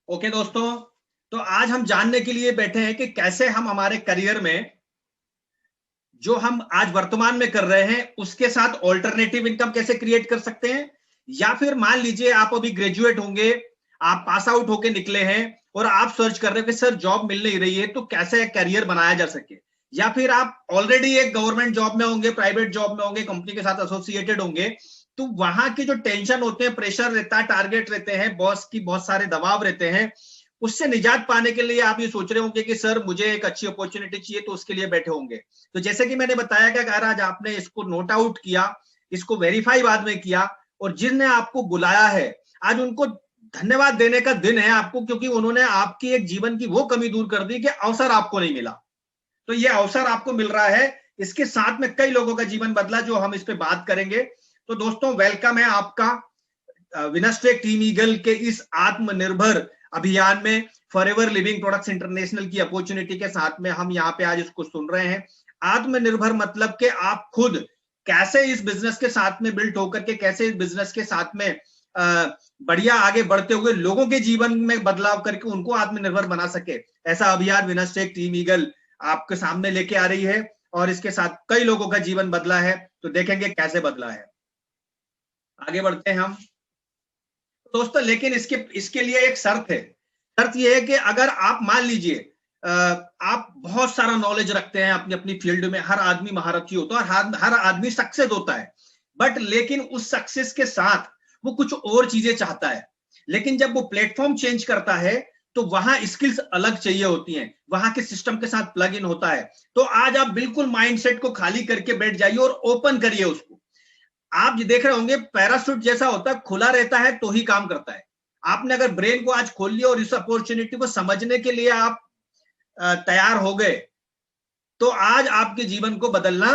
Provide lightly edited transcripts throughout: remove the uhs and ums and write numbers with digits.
Okay दोस्तों, तो आज हम जानने के लिए बैठे हैं कि कैसे हम हमारे करियर में जो हम आज वर्तमान में कर रहे हैं उसके साथ ऑल्टरनेटिव इनकम कैसे क्रिएट कर सकते हैं। या फिर मान लीजिए आप अभी ग्रेजुएट होंगे, आप पास आउट होके निकले हैं और आप सर्च कर रहे हो कि सर जॉब मिल नहीं रही है, तो कैसे करियर बनाया जा सके। या फिर आप ऑलरेडी एक गवर्नमेंट जॉब में होंगे, प्राइवेट जॉब में होंगे, कंपनी के साथ एसोसिएटेड होंगे, तो वहां के जो टेंशन होते हैं, प्रेशर रहता है, टारगेट रहते हैं, बॉस की बहुत सारे दबाव रहते हैं, उससे निजात पाने के लिए आप ये सोच रहे होंगे कि सर मुझे एक अच्छी अपॉर्चुनिटी चाहिए, तो उसके लिए बैठे होंगे। तो जैसे कि मैंने बताया कि अगर आज आपने इसको नोट आउट किया, इसको वेरीफाई बाद में किया, और जिसने आपको बुलाया है आज उनको धन्यवाद देने का दिन है आपको, क्योंकि उन्होंने आपकी एक जीवन की वो कमी दूर कर दी कि अवसर आपको नहीं मिला। तो ये अवसर आपको मिल रहा है, इसके साथ में कई लोगों का जीवन बदला, जो हम इस पे बात करेंगे। तो दोस्तों वेलकम है आपका विनस्टेक टीम ईगल के इस आत्मनिर्भर अभियान में। फॉरएवर लिविंग प्रोडक्ट्स इंटरनेशनल की अपॉर्चुनिटी के साथ में हम यहाँ पे आज इसको सुन रहे हैं। आत्मनिर्भर मतलब कि आप खुद कैसे इस बिजनेस के साथ में बिल्ट होकर के, कैसे इस बिजनेस के साथ में बढ़िया आगे बढ़ते हुए लोगों के जीवन में बदलाव करके उनको आत्मनिर्भर बना सके, ऐसा अभियान विनस्टेक टीम ईगल आपके सामने लेके आ रही है। और इसके साथ कई लोगों का जीवन बदला है, तो देखेंगे कैसे बदला है। आगे बढ़ते हैं हम दोस्तों, लेकिन इसके इसके लिए एक शर्त है। शर्त यह है कि अगर आप मान लीजिए आप बहुत सारा नॉलेज रखते हैं अपनी अपनी फील्ड में, हर आदमी महारथी होता है और हर आदमी सक्सेस होता है, बट लेकिन उस सक्सेस के साथ वो कुछ और चीजें चाहता है। लेकिन जब वो प्लेटफॉर्म चेंज करता है तो वहां स्किल्स अलग चाहिए होती हैं, वहां के सिस्टम के साथ प्लग इन होता है। तो आज आप बिल्कुल माइंडसेट को खाली करके बैठ जाइए और ओपन करिए उसको। आप ये देख रहे होंगे पैराशूट जैसा होता है, खुला रहता है तो ही काम करता है। आपने अगर ब्रेन को आज खोल लिया और इस अपॉर्चुनिटी को समझने के लिए आप तैयार हो गए, तो आज आपके जीवन को बदलना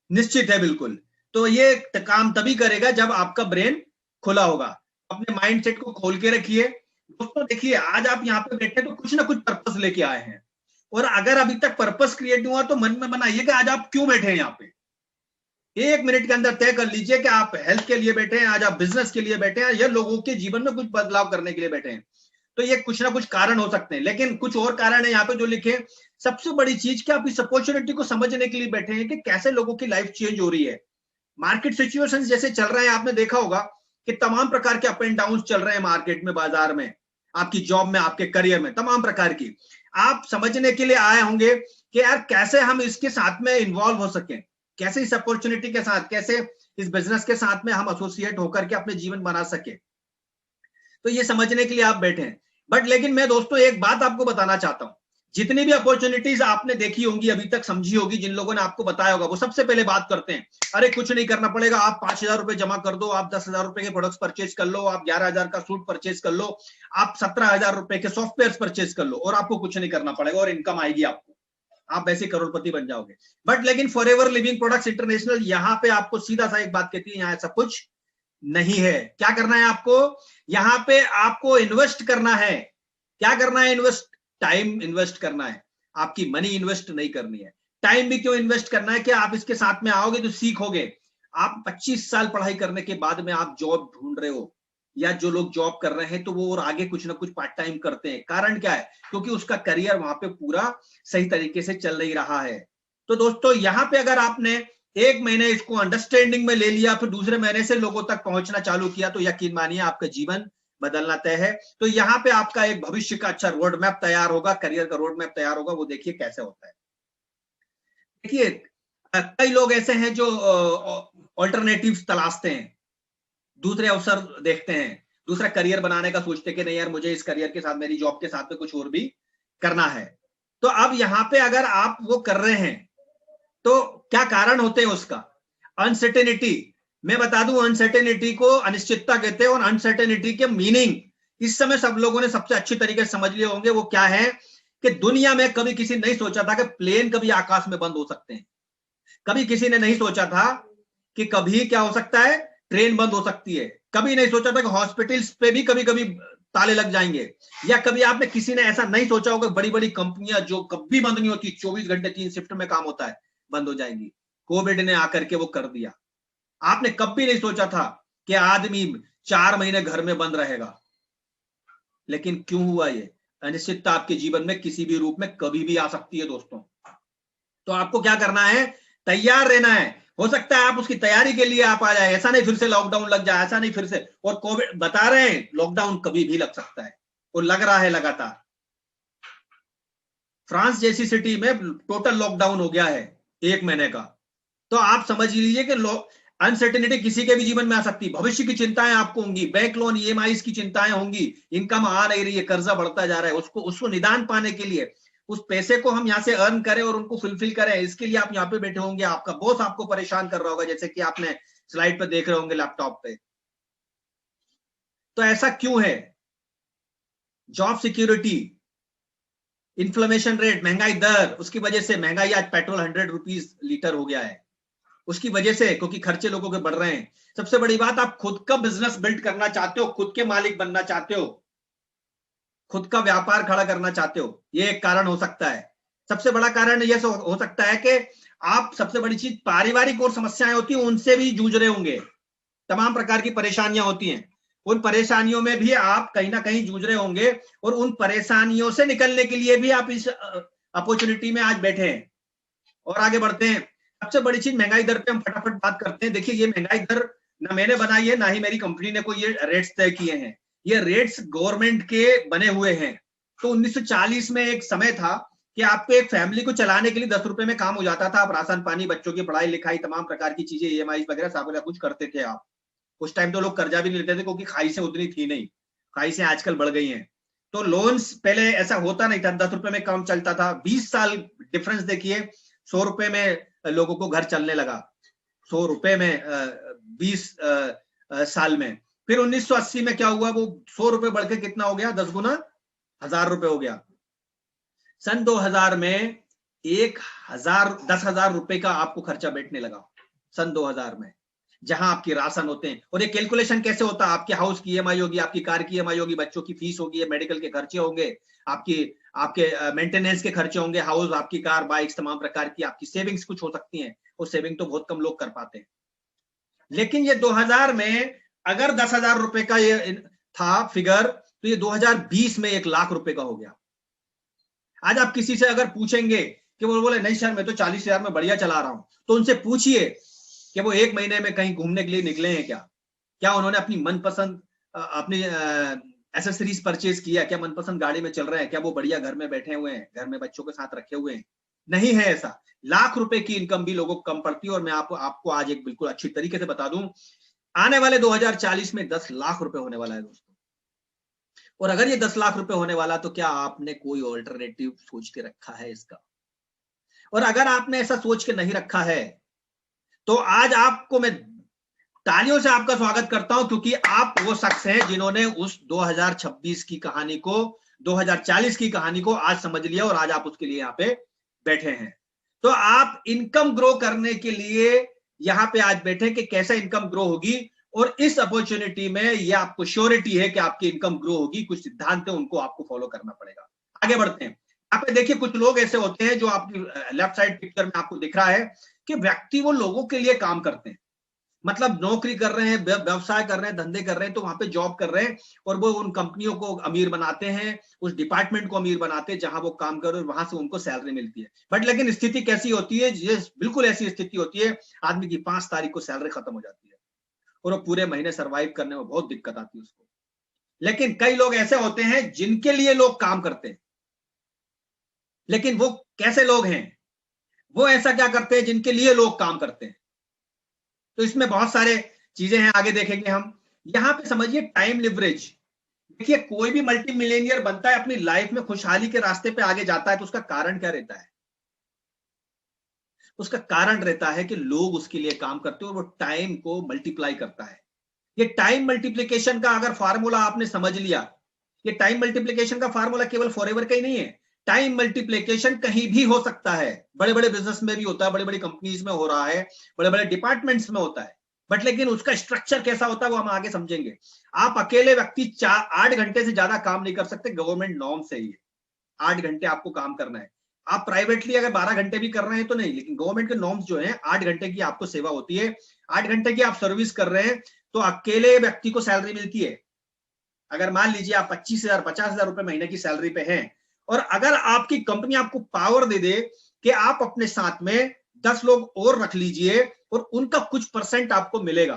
निश्चित है बिल्कुल। तो ये काम तभी करेगा जब आपका ब्रेन खुला होगा। अपने माइंडसेट को खोल के रखिए दोस्तों। देखिए आज आप यहाँ पे बैठे तो कुछ ना कुछ पर्पस लेके आए हैं, और अगर अभी तक पर्पस क्रिएट नहीं हुआ तो मन में बनाइए कि आज आप क्यों बैठे हैं यहाँ पे। 1 मिनट के अंदर तय कर लीजिए कि आप हेल्थ के लिए बैठे हैं, आज आप बिजनेस के लिए बैठे हैं, या लोगों के जीवन में कुछ बदलाव करने के लिए बैठे हैं। तो ये कुछ ना कुछ कारण हो सकते हैं, लेकिन कुछ और कारण है यहाँ पे जो लिखे। सबसे बड़ी चीज कि आप इस अपॉर्चुनिटी को समझने के लिए बैठे हैं कि कैसे लोगों की लाइफ चेंज हो रही है। मार्केट सिचुएशन जैसे चल रहे हैं, आपने देखा होगा कि तमाम प्रकार के अप एंड डाउन चल रहे हैं मार्केट में, बाजार में, आपकी जॉब में, आपके करियर में, तमाम प्रकार की। आप समझने के लिए आए होंगे कि यार कैसे हम इसके साथ में इन्वॉल्व हो सकें, कैसे इस अपॉर्चुनिटी के साथ, कैसे इस बिजनेस के साथ में हम एसोसिएट होकर के अपने जीवन बना सके। तो ये समझने के लिए आप बैठे हैं। बट लेकिन मैं दोस्तों एक बात आपको बताना चाहता हूं, जितनी भी अपॉर्चुनिटीज आपने देखी होंगी अभी तक, समझी होगी, जिन लोगों ने आपको बताया होगा, वो सबसे पहले बात करते हैं अरे कुछ नहीं करना पड़ेगा, आप 5,000 रुपए जमा कर दो, आप 10,000 रुपए के प्रोडक्ट्स परचेज कर लो, आप 11,000 का सूट परचेज कर लो, आप 17,000 रुपए के सॉफ्टवेयर परचेज कर लो, और आपको कुछ नहीं करना पड़ेगा और इनकम आएगी आपको, आप वैसे करोड़पति बन जाओगे। बट लेकिन फॉरएवर लिविंग प्रोडक्ट्स इंटरनेशनल यहाँ पे आपको सीधा सा एक बात कहती है, यहाँ ऐसा कुछ नहीं है। क्या करना है आपको, यहाँ पे आपको इन्वेस्ट करना है। क्या करना है, इन्वेस्ट, टाइम इन्वेस्ट करना है, आपकी मनी इन्वेस्ट नहीं करनी है। टाइम भी क्यों इन्वेस्ट करना है कि आप इसके साथ में आओगे तो सीखोगे। आप 25 साल पढ़ाई करने के बाद में आप जॉब ढूंढ रहे हो, या जो लोग जॉब कर रहे हैं तो वो और आगे कुछ ना कुछ पार्ट टाइम करते हैं, कारण क्या है, क्योंकि उसका करियर वहां पे पूरा सही तरीके से चल नहीं रहा है। तो दोस्तों यहाँ पे अगर आपने 1 महीने इसको अंडरस्टैंडिंग में ले लिया, फिर दूसरे महीने से लोगों तक पहुंचना चालू किया, तो यकीन मानिए आपका जीवन बदलना तय है। तो यहाँ पे आपका एक भविष्य का अच्छा रोड मैप तैयार होगा, करियर का रोड मैप तैयार होगा, वो देखिए कैसे होता है। देखिए कई लोग ऐसे हैं जो ऑल्टरनेटिव्स तलाशते हैं, दूसरे अवसर देखते हैं, दूसरा करियर बनाने का सोचते कि नहीं यार मुझे इस करियर के साथ, मेरी जॉब के साथ में कुछ और भी करना है। तो अब यहाँ पे अगर आप वो कर रहे हैं तो क्या कारण होते हैं उसका, अनसर्टेनिटी। मैं बता दूं, अनसर्टेनिटी को अनिश्चितता कहते हैं, और अनसर्टेनिटी के मीनिंग इस समय सब लोगों ने सबसे अच्छी तरीके से समझ लिए होंगे। वो क्या है कि दुनिया में कभी किसी नहीं सोचा था कि प्लेन कभी आकाश में बंद हो सकते हैं, कभी किसी ने नहीं सोचा था कि कभी क्या हो सकता है, ट्रेन बंद हो सकती है, कभी नहीं सोचा था कि हॉस्पिटल्स पे भी कभी कभी ताले लग जाएंगे, या कभी आपने किसी ने ऐसा नहीं सोचा होगा बड़ी बड़ी कंपनियां जो कभी बंद नहीं होती, 24 घंटे 3 शिफ्ट में काम होता है, बंद हो जाएंगी। कोविड ने आकर के वो कर दिया। आपने कभी नहीं सोचा था कि आदमी 4 महीने घर में बंद रहेगा, लेकिन क्यों हुआ ये? अनिश्चितता आपके जीवन में किसी भी रूप में कभी भी आ सकती है दोस्तों। तो आपको क्या करना है? तैयार रहना है। हो सकता है आप उसकी तैयारी के लिए आप आ जाए, ऐसा नहीं फिर से लॉकडाउन लग जाए, ऐसा नहीं फिर से, और कोविड बता रहे हैं लॉकडाउन कभी भी लग सकता है और लग रहा है लगातार। फ्रांस जैसी सिटी में टोटल लॉकडाउन हो गया है 1 महीने का। तो आप समझ लीजिए कि अनसर्टेनिटी किसी के भी जीवन में आ सकती है। भविष्य की चिंताएं आपको होंगी, बैंक लोन ईएमआई की चिंताएं होंगी, इनकम आ नहीं रही है, कर्जा बढ़ता जा रहा है, उसको निदान पाने के लिए, उस पैसे को हम यहाँ से अर्न करें और उनको फुलफिल करें, इसके लिए आप यहाँ पे बैठे होंगे। आपका बॉस आपको परेशान कर रहा होगा, जैसे कि आपने स्लाइड पर देख रहे होंगे लैपटॉप पे। तो ऐसा क्यों है? जॉब सिक्योरिटी, इन्फ्लेमेशन रेट, महंगाई दर, उसकी वजह से महंगाई, आज पेट्रोल 100 रुपीज लीटर हो गया है उसकी वजह से, क्योंकि खर्चे लोगों के बढ़ रहे हैं। सबसे बड़ी बात, आप खुद का बिजनेस बिल्ड करना चाहते हो, खुद के मालिक बनना चाहते हो, खुद का व्यापार खड़ा करना चाहते हो, ये एक कारण हो सकता है। सबसे बड़ा कारण यह हो सकता है कि आप, सबसे बड़ी चीज, पारिवारिक और समस्याएं होती हैं उनसे भी जूझ रहे होंगे। तमाम प्रकार की परेशानियां होती हैं, उन परेशानियों में भी आप कहीं ना कहीं जूझ रहे होंगे, और उन परेशानियों से निकलने के लिए भी आप इस अपॉर्चुनिटी में आज बैठे हैं। और आगे बढ़ते हैं। सबसे बड़ी चीज, महंगाई दर पे हम फटाफट बात करते हैं। देखिए, ये महंगाई दर ना मैंने बनाई है, ना ही मेरी कंपनी ने कोई ये रेट्स तय किए हैं। ये रेट्स गवर्नमेंट के बने हुए हैं। तो 1940 में एक समय था कि आपको एक फैमिली को चलाने के लिए 10 रुपए में काम हो जाता था। आप राशन पानी, बच्चों की पढ़ाई लिखाई, तमाम प्रकार की चीजें, ईएमआई वगैरह सब कुछ करते थे आप। उस टाइम तो लोग कर्जा भी नहीं लेते थे, क्योंकि खाई से उतनी थी नहीं, खाई से आजकल बढ़ गई हैं। तो लोन्स पहले ऐसा होता नहीं था, 10 रुपए में काम चलता था। 20 साल डिफरेंस देखिए, 100 रुपए में लोगों को घर चलने लगा, 100 रुपए में 20 साल में। फिर 1980 में क्या हुआ, वो 100 रुपए बढ़ के कितना हो गया, 10 गुना, 1000 रुपए हो गया। सन 2000 में 10,000 रुपए का आपको खर्चा बैठने लगा सन 2000 में, जहां आपके राशन होते हैं। और ये कैलकुलेशन कैसे होता है? आपके हाउस की ईएमआई होगी, आपकी कार की ईएमआई होगी, बच्चों की फीस होगी, मेडिकल के खर्चे होंगे, आपके मेंटेनेंस के खर्चे होंगे, हाउस, आपकी कार, बाइक्स, तमाम प्रकार की आपकी सेविंग्स कुछ हो सकती हैं। वो सेविंग तो बहुत कम लोग कर पाते हैं। लेकिन ये 2000 में अगर 10,000 रुपए का ये था फिगर, तो ये 2020 में 1 लाख रुपए का हो गया। आज आप किसी से अगर पूछेंगे कि वो बोले नहीं सर मैं तो 40,000 में बढ़िया चला रहा हूं, तो उनसे पूछिए कि वो 1 महीने में कहीं घूमने के लिए निकले हैं क्या उन्होंने अपनी मनपसंद अपनी एसेसरीज परचेज किया, क्या मनपसंद गाड़ी में चल रहे हैं, क्या वो बढ़िया घर में बैठे हुए हैं, घर में बच्चों के साथ रखे हुए हैं? नहीं है ऐसा। लाख रुपए की इनकम भी लोगों को कम पड़ती है। और मैं आपको आज एक बिल्कुल अच्छी तरीके से बता दूं, आने वाले 2040 में 10 लाख रुपए होने वाला है दोस्तों। और अगर ये 10 लाख रुपए होने वाला, तो क्या आपने कोई ऑल्टरनेटिव सोच के रखा है इसका? और अगर आपने ऐसा सोच के नहीं रखा है, तो आज आपको मैं तालियों से आपका स्वागत करता हूं, क्योंकि आप वो शख्स हैं जिन्होंने उस 2026 की कहानी को, 2040 की कहानी को आज समझ लिया, और आज आप उसके लिए यहाँ पे बैठे हैं। तो आप इनकम ग्रो करने के लिए यहाँ पे आज बैठे कि कैसे इनकम ग्रो होगी, और इस अपॉर्चुनिटी में ये आपको श्योरिटी है कि आपकी इनकम ग्रो होगी। कुछ सिद्धांत है, उनको आपको फॉलो करना पड़ेगा। आगे बढ़ते हैं। यहाँ पे देखिए, कुछ लोग ऐसे होते हैं जो आपकी लेफ्ट साइड पिक्चर में आपको दिख रहा है कि व्यक्ति वो लोगों के लिए काम करते हैं, मतलब नौकरी कर रहे हैं, व्यवसाय कर रहे हैं, धंधे कर रहे हैं, तो वहां पे जॉब कर रहे हैं, और वो उन कंपनियों को अमीर बनाते हैं, उस डिपार्टमेंट को अमीर बनाते हैं जहां वो काम कर रहे हैं, वहां से उनको सैलरी मिलती है। बट लेकिन स्थिति कैसी होती है? ये बिल्कुल ऐसी स्थिति होती है, आदमी की 5 तारीख को सैलरी खत्म हो जाती है, और वो पूरे महीने सर्वाइव करने में बहुत दिक्कत आती है उसको। लेकिन कई लोग ऐसे होते हैं जिनके लिए लोग काम करते हैं। लेकिन वो कैसे लोग हैं? वो ऐसा क्या करते हैं जिनके लिए लोग काम करते हैं? तो इसमें बहुत सारे चीजें हैं, आगे देखेंगे हम। यहां पे समझिए टाइम लिवरेज। देखिए, कोई भी मल्टी मिलियनियर बनता है, अपनी लाइफ में खुशहाली के रास्ते पे आगे जाता है, तो उसका कारण क्या रहता है? उसका कारण रहता है कि लोग उसके लिए काम करते हैं, और वो टाइम को मल्टीप्लाई करता है। ये टाइम मल्टीप्लिकेशन का अगर फार्मूला आपने समझ लिया, ये टाइम मल्टीप्लिकेशन का फार्मूला केवल फॉरएवर का ही नहीं है। टाइम मल्टीप्लिकेशन कहीं भी हो सकता है, बड़े बड़े बिजनेस में भी होता है, बड़े बड़े कंपनीज में हो रहा है, बड़े बड़े डिपार्टमेंट्स में होता है। बट लेकिन उसका स्ट्रक्चर कैसा होता है वो हम आगे समझेंगे। आप अकेले व्यक्ति 8 घंटे से ज्यादा काम नहीं कर सकते, गवर्नमेंट नॉर्म से ही 8 घंटे आपको काम करना है। आप प्राइवेटली अगर 12 घंटे भी कर रहे हैं तो नहीं, लेकिन गवर्नमेंट के नॉर्म्स जो है 8 घंटे की आपको सेवा होती है, 8 घंटे की आप सर्विस कर रहे हैं, तो अकेले व्यक्ति को सैलरी मिलती है। अगर मान लीजिए आप 25,000 50,000 रुपए महीने की सैलरी पे हैं और अगर आपकी कंपनी आपको पावर दे दे कि आप अपने साथ में 10 लोग और रख लीजिए और उनका कुछ परसेंट आपको मिलेगा,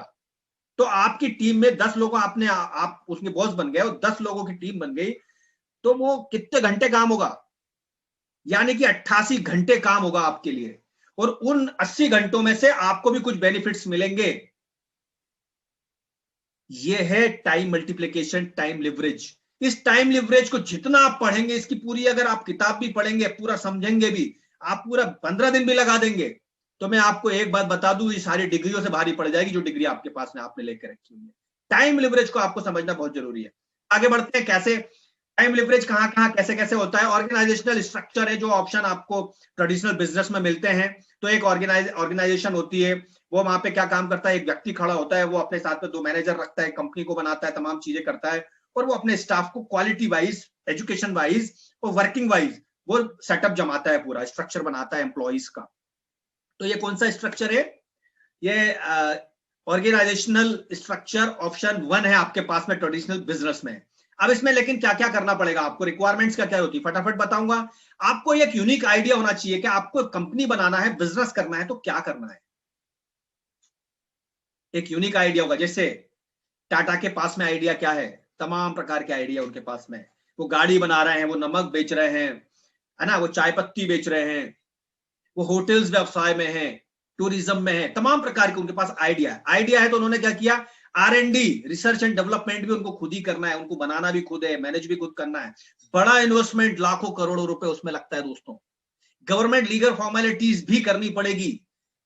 तो आपकी टीम में 10 लोगों आपने आप उसके बॉस बन गए और 10 लोगों की टीम बन गई, तो वो कितने घंटे काम होगा? यानी कि 88 घंटे काम होगा आपके लिए और उन 80 घंटों में से आपको भी कुछ बेनिफिट्स मिलेंगे। ये है टाइम मल्टीप्लिकेशन, टाइम लिवरेज। इस टाइम लिवरेज को जितना आप पढ़ेंगे, इसकी पूरी अगर आप किताब भी पढ़ेंगे, पूरा समझेंगे भी, आप पूरा 15 दिन भी लगा देंगे, तो मैं आपको एक बात बता दूं, ये सारी डिग्रियों से भारी पड़ जाएगी जो डिग्री आपके पास में आपने लेकर रखी हुई है। टाइम लिवरेज को आपको समझना बहुत जरूरी है। आगे बढ़ते हैं, कैसे टाइम लिवरेज कहां कहां कैसे कैसे होता है। ऑर्गेनाइजेशनल स्ट्रक्चर है जो ऑप्शन आपको ट्रेडिशनल बिजनेस में मिलते हैं। तो एक ऑर्गेनाइजेशन होती है, वो वहां पे क्या काम करता है, एक व्यक्ति खड़ा होता है, वो अपने साथ में 2 मैनेजर रखता है, कंपनी को बनाता है, तमाम चीजें करता है और वो अपने स्टाफ को क्वालिटी वाइज, एजुकेशन वाइज और वर्किंग वाइज वो सेटअप जमाता है, पूरा स्ट्रक्चर बनाता है एम्प्लॉइज का। तो ये कौन सा स्ट्रक्चर है? ये ऑर्गेनाइजेशनल स्ट्रक्चर ऑप्शन 1 है आपके पास में ट्रेडिशनल बिजनेस में। अब इसमें लेकिन क्या क्या करना पड़ेगा आपको, रिक्वायरमेंट्स क्या क्या होती है फटाफट बताऊंगा। आपको एक यूनिक आइडिया होना चाहिए कि आपको कंपनी बनाना है, बिजनेस करना है, तो क्या करना है। एक यूनिक आइडिया होगा। जैसे टाटा के पास में आइडिया क्या है, तमाम प्रकार के आइडिया उनके पास में। वो गाड़ी बना रहे हैं, वो नमक बेच रहे हैं, है ना, वो चाय पत्ती बेच रहे हैं, वो होटल्स व्यवसाय में है, टूरिज्म में है, तमाम प्रकार के उनके पास आइडिया है। आइडिया है तो उन्होंने क्या किया, R&D, रिसर्च एंड डेवलपमेंट भी उनको खुद ही करना है, उनको बनाना भी खुद है, मैनेज भी खुद करना है। बड़ा इन्वेस्टमेंट लाखों करोड़ों रुपए उसमें लगता है दोस्तों। गवर्नमेंट लीगल फॉर्मेलिटीज भी करनी पड़ेगी।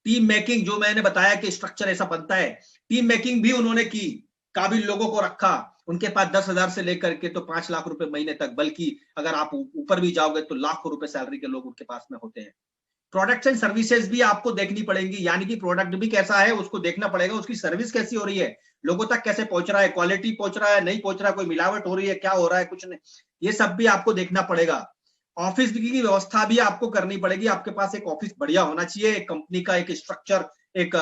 टीम मेकिंग, जो मैंने बताया कि स्ट्रक्चर ऐसा बनता है, टीम मेकिंग भी उन्होंने की, काबिल लोगों को रखा, उनके पास 10,000 से लेकर के तो 5 लाख रुपए महीने तक, बल्कि अगर आप ऊपर भी जाओगे तो लाखों रुपए सैलरी के लोग उनके पास में होते हैं। प्रोडक्ट्स एंड सर्विसेज भी आपको देखनी पड़ेंगी, यानी कि प्रोडक्ट भी कैसा है उसको देखना पड़ेगा, उसकी सर्विस कैसी हो रही है, लोगों तक कैसे पहुंच रहा है, क्वालिटी पहुंच रहा है, नहीं पहुंच रहा है, कोई मिलावट हो रही है, क्या हो रहा है, कुछ नहीं, ये सब भी आपको देखना पड़ेगा। ऑफिस की व्यवस्था भी आपको करनी पड़ेगी, आपके पास एक ऑफिस बढ़िया होना चाहिए, एक कंपनी का एक स्ट्रक्चर, एक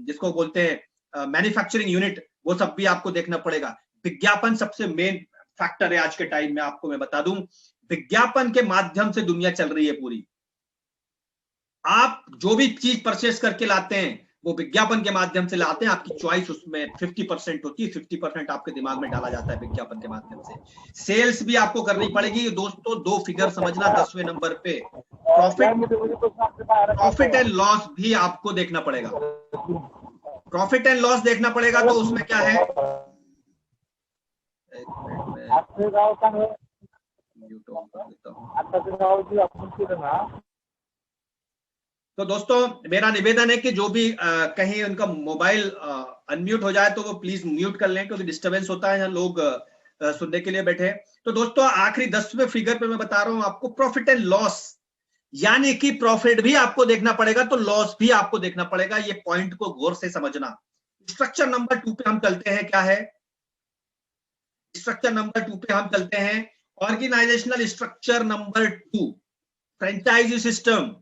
जिसको बोलते हैं मैन्युफैक्चरिंग यूनिट, वो सब भी आपको देखना पड़ेगा। विज्ञापन सबसे मेन फैक्टर है आज के टाइम में, आपको मैं बता दूं, विज्ञापन के माध्यम से दुनिया चल रही है पूरी। आप जो भी चीज परचेस करके लाते हैं वो विज्ञापन के माध्यम से लाते हैं, आपकी चॉइस उसमें 50% होती है, 50% आपके दिमाग में डाला जाता है विज्ञापन के माध्यम से। सेल्स भी आपको करनी पड़ेगी दोस्तों, 2 फिगर समझना 10वें नंबर पे, प्रॉफिट एंड लॉस भी आपको देखना पड़ेगा। प्रॉफिट एंड लॉस देखना पड़ेगा, तो उसमें क्या है, एक मिनट में म्यूट ऑन कर देता हूं। तो दोस्तों मेरा निवेदन है कि जो भी कहीं उनका मोबाइल अनम्यूट हो जाए तो वो प्लीज म्यूट कर लें, क्योंकि डिस्टरबेंस होता है, लोग सुनने के लिए बैठे। तो दोस्तों आखिरी 10वें फिगर पे मैं बता रहा हूं आपको, प्रॉफिट एंड लॉस, यानी कि प्रॉफिट भी आपको देखना पड़ेगा तो लॉस भी आपको देखना पड़ेगा, ये पॉइंट को गौर से समझना। स्ट्रक्चर नंबर 2 पे हम चलते हैं, क्या है स्ट्रक्चर नंबर 2 पे हम चलते हैं, organisational structure number 2, franchisee system.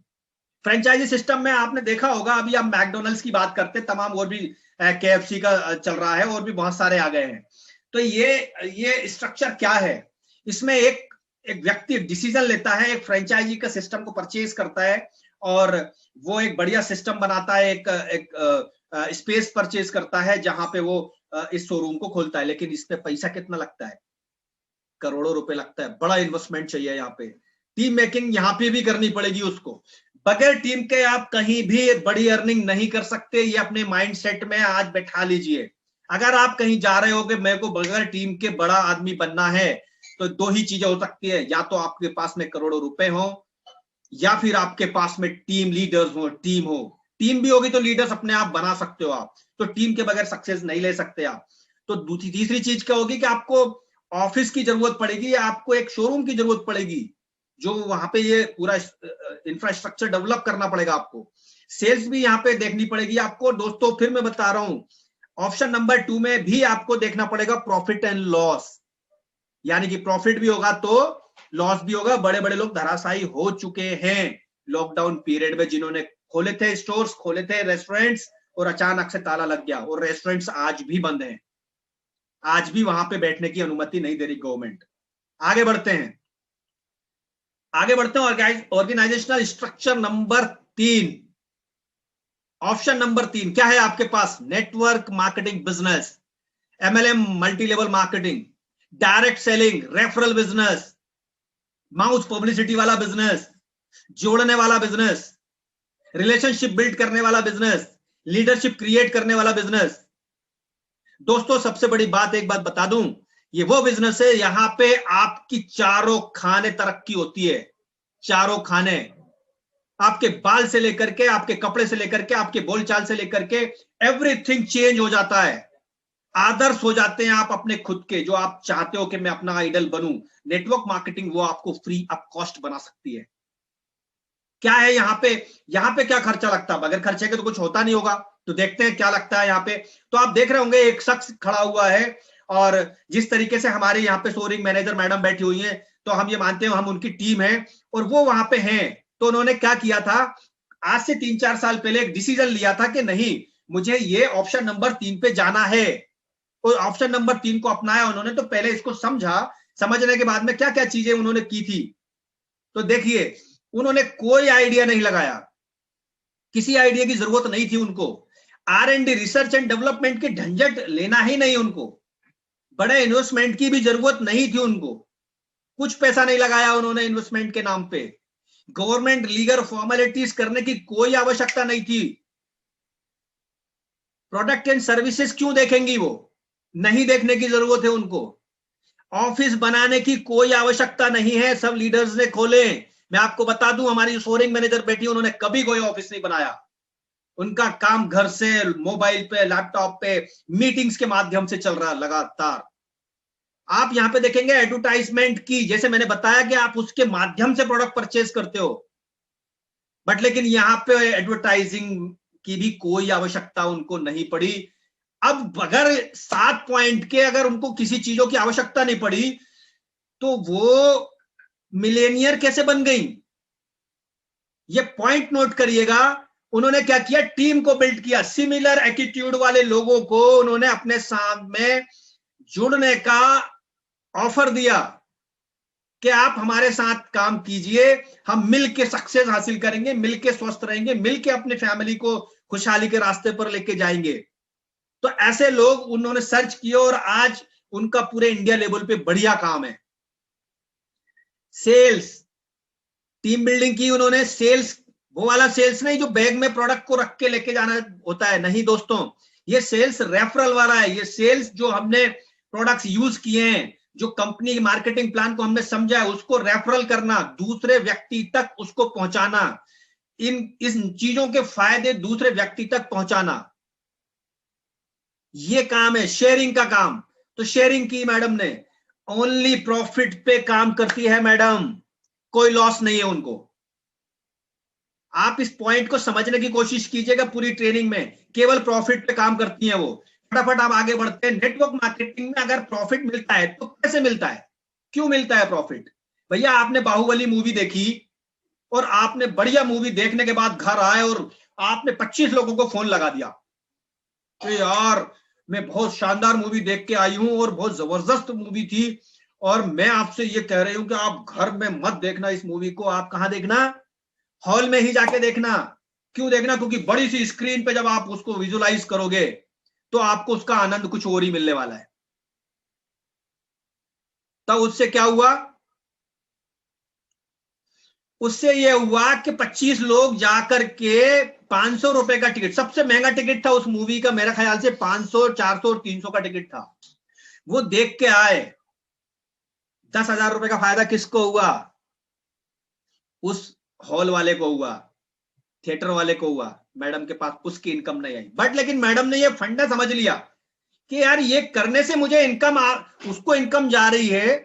Franchisee system में आपने देखा होगा, अभी आप मैकडोनल्ड्स की बात करते हैं, तमाम और भी KFC का चल रहा है और भी बहुत सारे आ गए हैं। तो ये स्ट्रक्चर क्या है, इसमें एक व्यक्ति डिसीजन लेता है, एक फ्रेंचाइजी का सिस्टम को परचेज करता है और वो एक बढ़िया सिस्टम बनाता है, एक स्पेस परचेज करता है जहां पे वो इस शोरूम को खोलता है। लेकिन इस पे पैसा कितना लगता है, करोड़ों रुपए लगता है, बड़ा इन्वेस्टमेंट चाहिए यहाँ पे। टीम मेकिंग यहाँ पे भी करनी पड़ेगी उसको, बगैर टीम के आप कहीं भी बड़ी अर्निंग नहीं कर सकते, ये अपने माइंड सेट में आज बैठा लीजिए। अगर आप कहीं जा रहे हो कि मेरे को बगैर टीम के बड़ा आदमी बनना है, तो 2 ही चीजें हो सकती है, या तो आपके पास में करोड़ों रुपए हो, या फिर आपके पास में टीम लीडर्स हो, टीम हो। टीम भी होगी तो लीडर्स अपने आप बना सकते हो आप, तो टीम के बगैर सक्सेस नहीं ले सकते आप। तो तीसरी चीज क्या होगी कि आपको ऑफिस की जरूरत पड़ेगी, या आपको एक शोरूम की जरूरत पड़ेगी, जो वहां पे ये पूरा इंफ्रास्ट्रक्चर डेवलप करना पड़ेगा आपको। सेल्स भी यहाँ पे देखनी पड़ेगी आपको दोस्तों। फिर मैं बता रहा हूं, ऑप्शन नंबर 2 में भी आपको देखना पड़ेगा प्रॉफिट एंड लॉस, यानी कि प्रॉफिट भी होगा तो लॉस भी होगा। बड़े बड़े लोग धराशायी हो चुके हैं लॉकडाउन पीरियड में, जिन्होंने खोले थे स्टोर्स, खोले थे रेस्टोरेंट्स, और अचानक से ताला लग गया और रेस्टोरेंट्स आज भी बंद हैं। आज भी वहां पे बैठने की अनुमति नहीं दे रही गवर्नमेंट। आगे बढ़ते हैं, आगे बढ़ते हैं। Organisational structure number 3, option number 3 क्या है आपके पास? Network marketing business, MLM multi level marketing, direct selling, referral business, mouth publicity वाला बिजनेस, जोड़ने वाला बिजनेस, रिलेशनशिप बिल्ड करने वाला बिजनेस, लीडरशिप क्रिएट करने वाला बिजनेस। दोस्तों सबसे बड़ी बात, एक बात बता दूं, ये वो बिजनेस है यहां पे आपकी चारों खाने तरक्की होती है। चारों खाने, आपके बाल से लेकर के, आपके कपड़े से लेकर के, आपके बोलचाल से लेकर के, एवरीथिंग चेंज हो जाता है। आदर्श हो जाते हैं आप अपने खुद के, जो आप चाहते हो कि मैं अपना आइडल बनूं। नेटवर्क मार्केटिंग वो आपको फ्री ऑफ कॉस्ट बना सकती है। क्या है यहाँ पे क्या खर्चा लगता है? बगैर खर्चे के तो कुछ होता नहीं होगा। तो देखते हैं क्या लगता है यहाँ पे। तो आप देख रहे होंगे एक शख्स खड़ा हुआ है, और जिस तरीके से हमारे यहाँ पे सोरिंग मैनेजर मैडम बैठी हुई है, तो हम ये मानते हैं हम उनकी टीम है और वो वहां पे हैं। तो उन्होंने क्या किया था, आज से 3-4 साल पहले एक डिसीजन लिया था कि नहीं, मुझे ये ऑप्शन नंबर 3 पे जाना है। तो ऑप्शन नंबर 3 को अपनाया उन्होंने। तो पहले इसको समझा, समझने के बाद में क्या क्या चीजें उन्होंने की थी। तो देखिए, उन्होंने कोई आइडिया नहीं लगाया, किसी आइडिया की जरूरत नहीं थी उनको। R&D, रिसर्च एंड डेवलपमेंट की झंझट लेना ही नहीं उनको, बड़े इन्वेस्टमेंट की भी जरूरत नहीं थी उनको। कुछ पैसा नहीं लगाया उन्होंने इन्वेस्टमेंट के नाम पे। गवर्नमेंट लीगल फॉर्मेलिटीज करने की कोई आवश्यकता नहीं थी। प्रोडक्ट एंड सर्विसेज क्यों देखेंगी वो? नहीं देखने की जरूरत है उनको। ऑफिस बनाने की कोई आवश्यकता नहीं है, सब लीडर्स ने खोले। मैं आपको बता दूं, हमारी सोरिंग मैनेजर बैठी, उन्होंने कभी कोई ऑफिस नहीं बनाया। उनका काम घर से, मोबाइल पे, लैपटॉप पे, मीटिंग्स के माध्यम से चल रहा लगातार। आप यहां पे देखेंगे एडवर्टाइजमेंट की, जैसे मैंने बताया कि आप उसके माध्यम से प्रोडक्ट परचेज करते हो, बट लेकिन यहां पे एडवर्टाइजिंग की भी कोई आवश्यकता उनको नहीं पड़ी। अब अगर 7 पॉइंट के अगर उनको किसी चीजों की आवश्यकता नहीं पड़ी, तो वो मिलेनियर कैसे बन गई? ये पॉइंट नोट करिएगा। उन्होंने क्या किया, टीम को बिल्ड किया। सिमिलर एटीट्यूड वाले लोगों को उन्होंने अपने सामने जुड़ने का ऑफर दिया कि आप हमारे साथ काम कीजिए, हम मिलके सक्सेस हासिल करेंगे, मिलके स्वस्थ रहेंगे, मिलके अपनी फैमिली को खुशहाली के रास्ते पर लेके जाएंगे। तो ऐसे लोग उन्होंने सर्च किए और आज उनका पूरे इंडिया लेवल पे बढ़िया काम है। सेल्स, टीम बिल्डिंग की उन्होंने। सेल्स वो वाला सेल्स नहीं जो बैग में प्रोडक्ट को रख के लेके जाना होता है, नहीं दोस्तों, ये सेल्स रेफरल वाला है। ये सेल्स जो हमने प्रोडक्ट्स यूज किए हैं, जो कंपनी मार्केटिंग प्लान को हमने समझा है, उसको रेफरल करना, दूसरे व्यक्ति तक उसको पहुंचाना, इन चीजों के फायदे दूसरे व्यक्ति तक पहुंचाना, ये काम है, शेयरिंग का काम। तो शेयरिंग की मैडम ने। ओनली प्रॉफिट पे काम करती है मैडम, कोई लॉस नहीं है उनको। आप इस पॉइंट को समझने की कोशिश कीजिएगा। पूरी ट्रेनिंग में केवल प्रॉफिट पे काम करती है वो। फटाफट आप आगे बढ़ते हैं। नेटवर्क मार्केटिंग में अगर प्रॉफिट मिलता है तो कैसे मिलता है, क्यों मिलता है प्रॉफिट? भैया आपने बाहुबली मूवी देखी और आपने बढ़िया मूवी देखने के बाद घर आए और आपने 25 लोगों को फोन लगा दिया कि यार मैं बहुत शानदार मूवी देख के आई हूं और बहुत जबरदस्त मूवी थी, और मैं आपसे ये कह रही हूं कि आप घर में मत देखना इस मूवी को। आप कहां देखना? हॉल में ही जाके देखना। क्यों देखना? क्योंकि बड़ी सी स्क्रीन पे जब आप उसको विजुलाइज करोगे तो आपको उसका आनंद कुछ और ही मिलने वाला है। तब उससे क्या हुआ? उससे यह हुआ कि 25 लोग जाकर के 500 रुपए का टिकट, सबसे महंगा टिकट था उस मूवी का, मेरा ख्याल से 500, 400 और 300 का टिकट था, वो देख के आए। 10,000 रुपए का फायदा किसको हुआ? उस हॉल वाले को हुआ, थिएटर वाले को हुआ। मैडम के पास उसकी इनकम नहीं आई, बट लेकिन मैडम ने ये फंडा समझ लिया कि यार ये करने से मुझे इनकम, उसको इनकम जा रही है,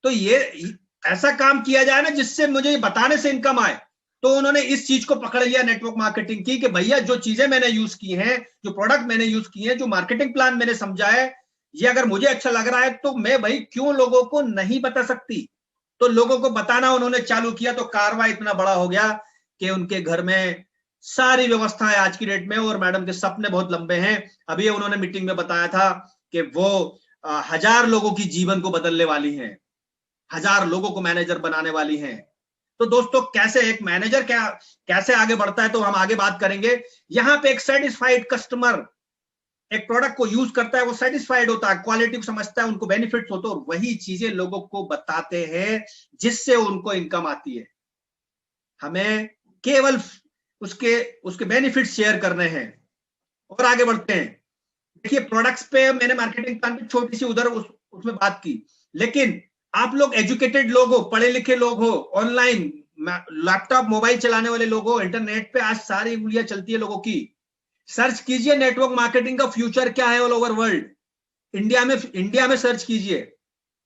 तो ये ऐसा काम किया जाए ना जिससे मुझे बताने से इनकम आए। तो उन्होंने इस चीज को पकड़ लिया नेटवर्क मार्केटिंग की, कि भैया जो चीजें मैंने यूज की हैं, जो प्रोडक्ट मैंने यूज किए हैं, जो मार्केटिंग प्लान मैंने समझा है, ये अगर मुझे अच्छा लग रहा है तो मैं भाई क्यों लोगों को नहीं बता सकती। तो लोगों को बताना उन्होंने चालू किया। तो कारवा इतना बड़ा हो गया कि उनके घर में सारी व्यवस्थाएं आज की डेट में, और मैडम के सपने बहुत लंबे हैं। अभी उन्होंने मीटिंग में बताया था कि वो 1000 लोगों की जीवन को बदलने वाली हैं, 1000 लोगों को मैनेजर बनाने वाली हैं। तो दोस्तों कैसे एक मैनेजर कैसे आगे बढ़ता है, तो हम आगे बात करेंगे। यहां पे एक सेटिस्फाइड कस्टमर एक प्रोडक्ट को यूज करता है, वो सेटिस्फाइड होता है, क्वालिटी को समझता है, उनको बेनिफिट्स होते हैं और वही चीजें लोगों को बताते हैं जिससे उनको इनकम आती है। हमें केवल उसके उसके बेनिफिट्स शेयर करने हैं और आगे बढ़ते हैं। देखिए प्रोडक्ट्स पे मैंने मार्केटिंग प्लान पे छोटी सी उधर उसमें बात की, लेकिन आप लोग एजुकेटेड लोग हो, पढ़े लिखे लोग हो, ऑनलाइन लैपटॉप मोबाइल चलाने वाले लोग हो, इंटरनेट पे आज सारी उंगलियां चलती है लोगों की। सर्च कीजिए नेटवर्क मार्केटिंग का फ्यूचर क्या है ऑल ओवर वर्ल्ड। इंडिया में सर्च कीजिए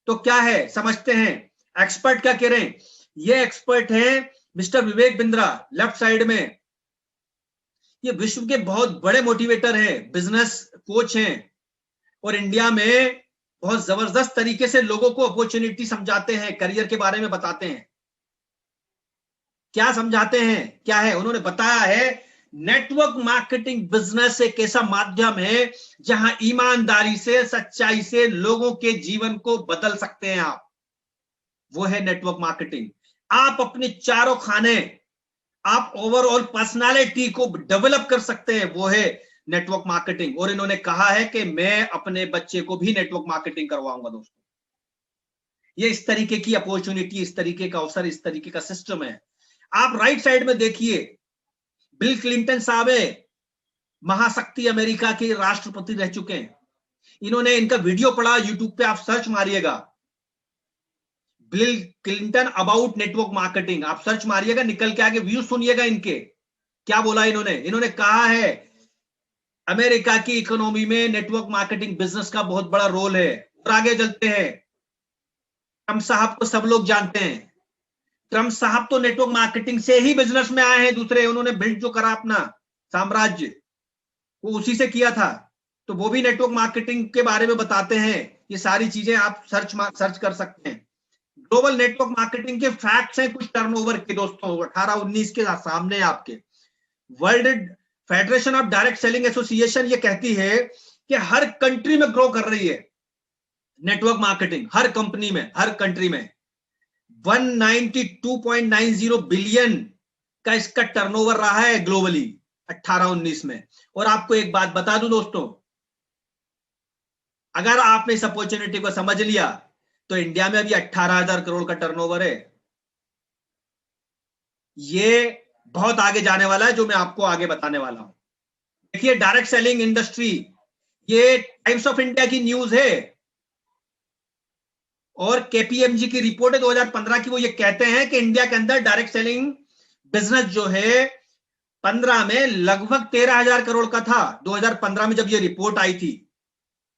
तो क्या है समझते हैं। एक्सपर्ट क्या कह रहे हैं, ये एक्सपर्ट है mister Vivek Bindra left side में। ये विश्व के बहुत बड़े मोटिवेटर हैं, बिजनेस कोच हैं और इंडिया में बहुत जबरदस्त तरीके से लोगों को अपॉर्चुनिटी समझाते हैं, करियर के बारे में बताते हैं। क्या समझाते हैं, क्या है उन्होंने बताया है, नेटवर्क मार्केटिंग बिजनेस एक ऐसा माध्यम है जहां ईमानदारी से, सच्चाई से लोगों के जीवन को बदल सकते हैं आप। वो है नेटवर्क मार्केटिंग। आप अपने चारों खाने, आप ओवरऑल पर्सनालिटी को डेवलप कर सकते हैं, वो है नेटवर्क मार्केटिंग। और इन्होंने कहा है कि मैं अपने बच्चे को भी नेटवर्क मार्केटिंग करवाऊंगा। दोस्तों ये इस तरीके की अपॉर्चुनिटी, इस तरीके का अवसर, इस तरीके का सिस्टम है। आप राइट साइड में देखिए, बिल क्लिंटन साहब है, महाशक्ति अमेरिका के राष्ट्रपति रह चुके हैं। इन्होंने इनका वीडियो पढ़ा, यूट्यूब पे आप सर्च मारिएगा, Bill Clinton about network marketing, आप सर्च मारिएगा, निकल के आगे व्यू सुनिएगा इनके। क्या बोला इन्होंने कहा है अमेरिका की इकोनॉमी में नेटवर्क मार्केटिंग बिजनेस का बहुत बड़ा रोल है। और आगे चलते हैं, ट्रम्प साहब को सब लोग जानते हैं। ट्रम्प साहब तो नेटवर्क मार्केटिंग से ही बिजनेस में आए हैं। दूसरे उन्होंने बिल्ड जो करा अपना साम्राज्य, वो उसी से किया था। तो वो भी नेटवर्क मार्केटिंग के बारे में बताते हैं। ये सारी चीजें आप सर्च कर सकते हैं। ग्लोबल नेटवर्क मार्केटिंग के फैक्ट्स हैं कुछ टर्नओवर के दोस्तों, 18-19 के सामने आपके। World federation of direct selling association ये कहती है कि हर कंट्री में ग्रो कर रही है नेटवर्क मार्केटिंग, हर कंपनी में, हर कंट्री में 192.90 बिलियन का इसका टर्नओवर रहा है ग्लोबली 18-19 में। और आपको एक बात बता दूं दोस्तों, अगर आपने इस अपॉर्चुनिटी को समझ लिया तो इंडिया में अभी 18,000 करोड़ का टर्नओवर है। ये बहुत आगे जाने वाला है, जो मैं आपको आगे बताने वाला हूं। देखिए डायरेक्ट सेलिंग इंडस्ट्री, ये टाइम्स ऑफ इंडिया की न्यूज है और केपीएमजी की रिपोर्ट है 2015 की। वो ये कहते हैं कि इंडिया के अंदर डायरेक्ट सेलिंग बिजनेस जो है 15 में लगभग 13,000 करोड़ का था। 2015 में जब ये रिपोर्ट आई थी,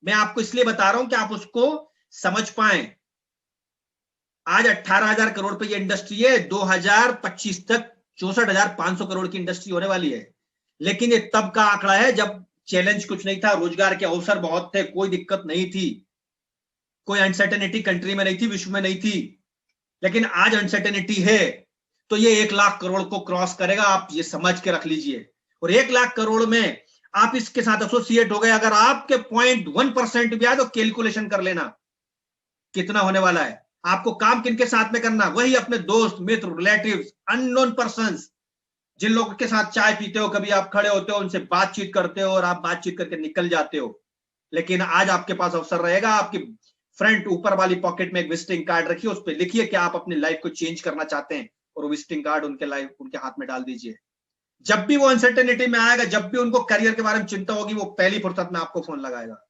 मैं आपको इसलिए बता रहा हूं कि आप उसको समझ पाएं। आज 18,000 करोड़ पे ये इंडस्ट्री है, 2025 तक 64,500 करोड़ की इंडस्ट्री होने वाली है। लेकिन ये तब का आंकड़ा है जब चैलेंज कुछ नहीं था, रोजगार के अवसर बहुत थे, कोई दिक्कत नहीं थी, कोई अनसर्टेनिटी कंट्री में नहीं थी, विश्व में नहीं थी। लेकिन आज अनसर्टेनिटी है, तो ये 1 लाख करोड़ को क्रॉस करेगा, आप ये समझ के रख लीजिए। और 1 लाख करोड़ में आप इसके साथ एसोसिएट हो गए, अगर आपके 0.1% भी आए तो कैलकुलेशन कर लेना कितना होने वाला है। आपको काम किनके साथ में करना, वही अपने दोस्त, मित्र, रिलेटिव्स, अननोन पर्संस, जिन लोगों के साथ चाय पीते हो, कभी आप खड़े होते हो, उनसे बातचीत करते हो और आप बातचीत करके निकल जाते हो। लेकिन आज आपके पास अवसर रहेगा, आपकी फ्रंट ऊपर वाली पॉकेट में एक विजिटिंग कार्ड रखिए, उस पर लिखिए कि आप अपनी लाइफ को चेंज करना चाहते हैं और वो विजिटिंग कार्ड उनके हाथ में डाल दीजिए। जब भी वो अनसर्टेनिटी में आएगा, जब भी उनको करियर के बारे में चिंता होगी, वो पहली फुर्सत में आपको फोन लगाएगा।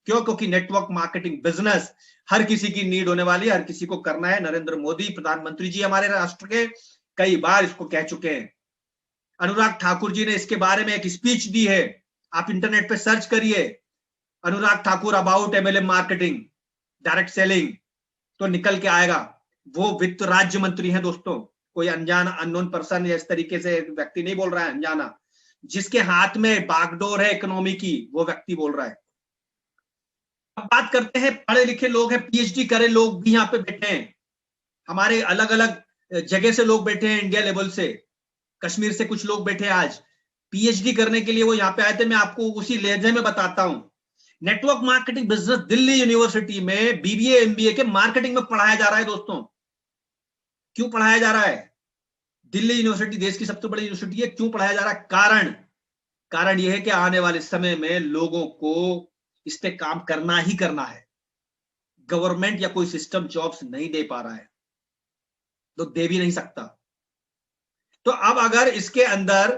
क्यों? क्योंकि नेटवर्क मार्केटिंग बिजनेस हर किसी की नीड होने वाली है, हर किसी को करना है। नरेंद्र मोदी प्रधानमंत्री जी हमारे राष्ट्र के कई बार इसको कह चुके हैं। अनुराग ठाकुर जी ने इसके बारे में एक स्पीच दी है, आप इंटरनेट पे सर्च करिए Anurag Thakur about MLM marketing direct selling, तो निकल के आएगा। वो वित्त राज्य मंत्री हैं दोस्तों, कोई अनजान अननोन पर्सन या इस तरीके से व्यक्ति नहीं बोल रहा है अनजाना। जिसके हाथ में बागडोर है इकोनॉमी की, वो व्यक्ति बोल रहा है। अब बात करते हैं, पढ़े लिखे लोग हैं, पीएचडी करे लोग भी यहाँ पे बैठे हैं, हमारे अलग अलग जगह से लोग बैठे हैं, इंडिया लेवल से, कश्मीर से कुछ लोग बैठे हैं आज पीएचडी करने के लिए, वो यहाँ पे आए थे। मैं आपको उसी लहजे में बताता हूं network marketing business Delhi university में बीबीए एमबीए के मार्केटिंग में पढ़ाया जा रहा है दोस्तों। क्यों पढ़ाया जा रहा है? दिल्ली यूनिवर्सिटी देश की सबसे बड़ी यूनिवर्सिटी है, क्यों पढ़ाया जा रहा है? कारण यह है कि आने वाले समय में लोगों को इस पे काम करना ही करना है। गवर्नमेंट या कोई सिस्टम जॉब्स नहीं दे पा रहा है, तो दे भी नहीं सकता। तो अब अगर इसके अंदर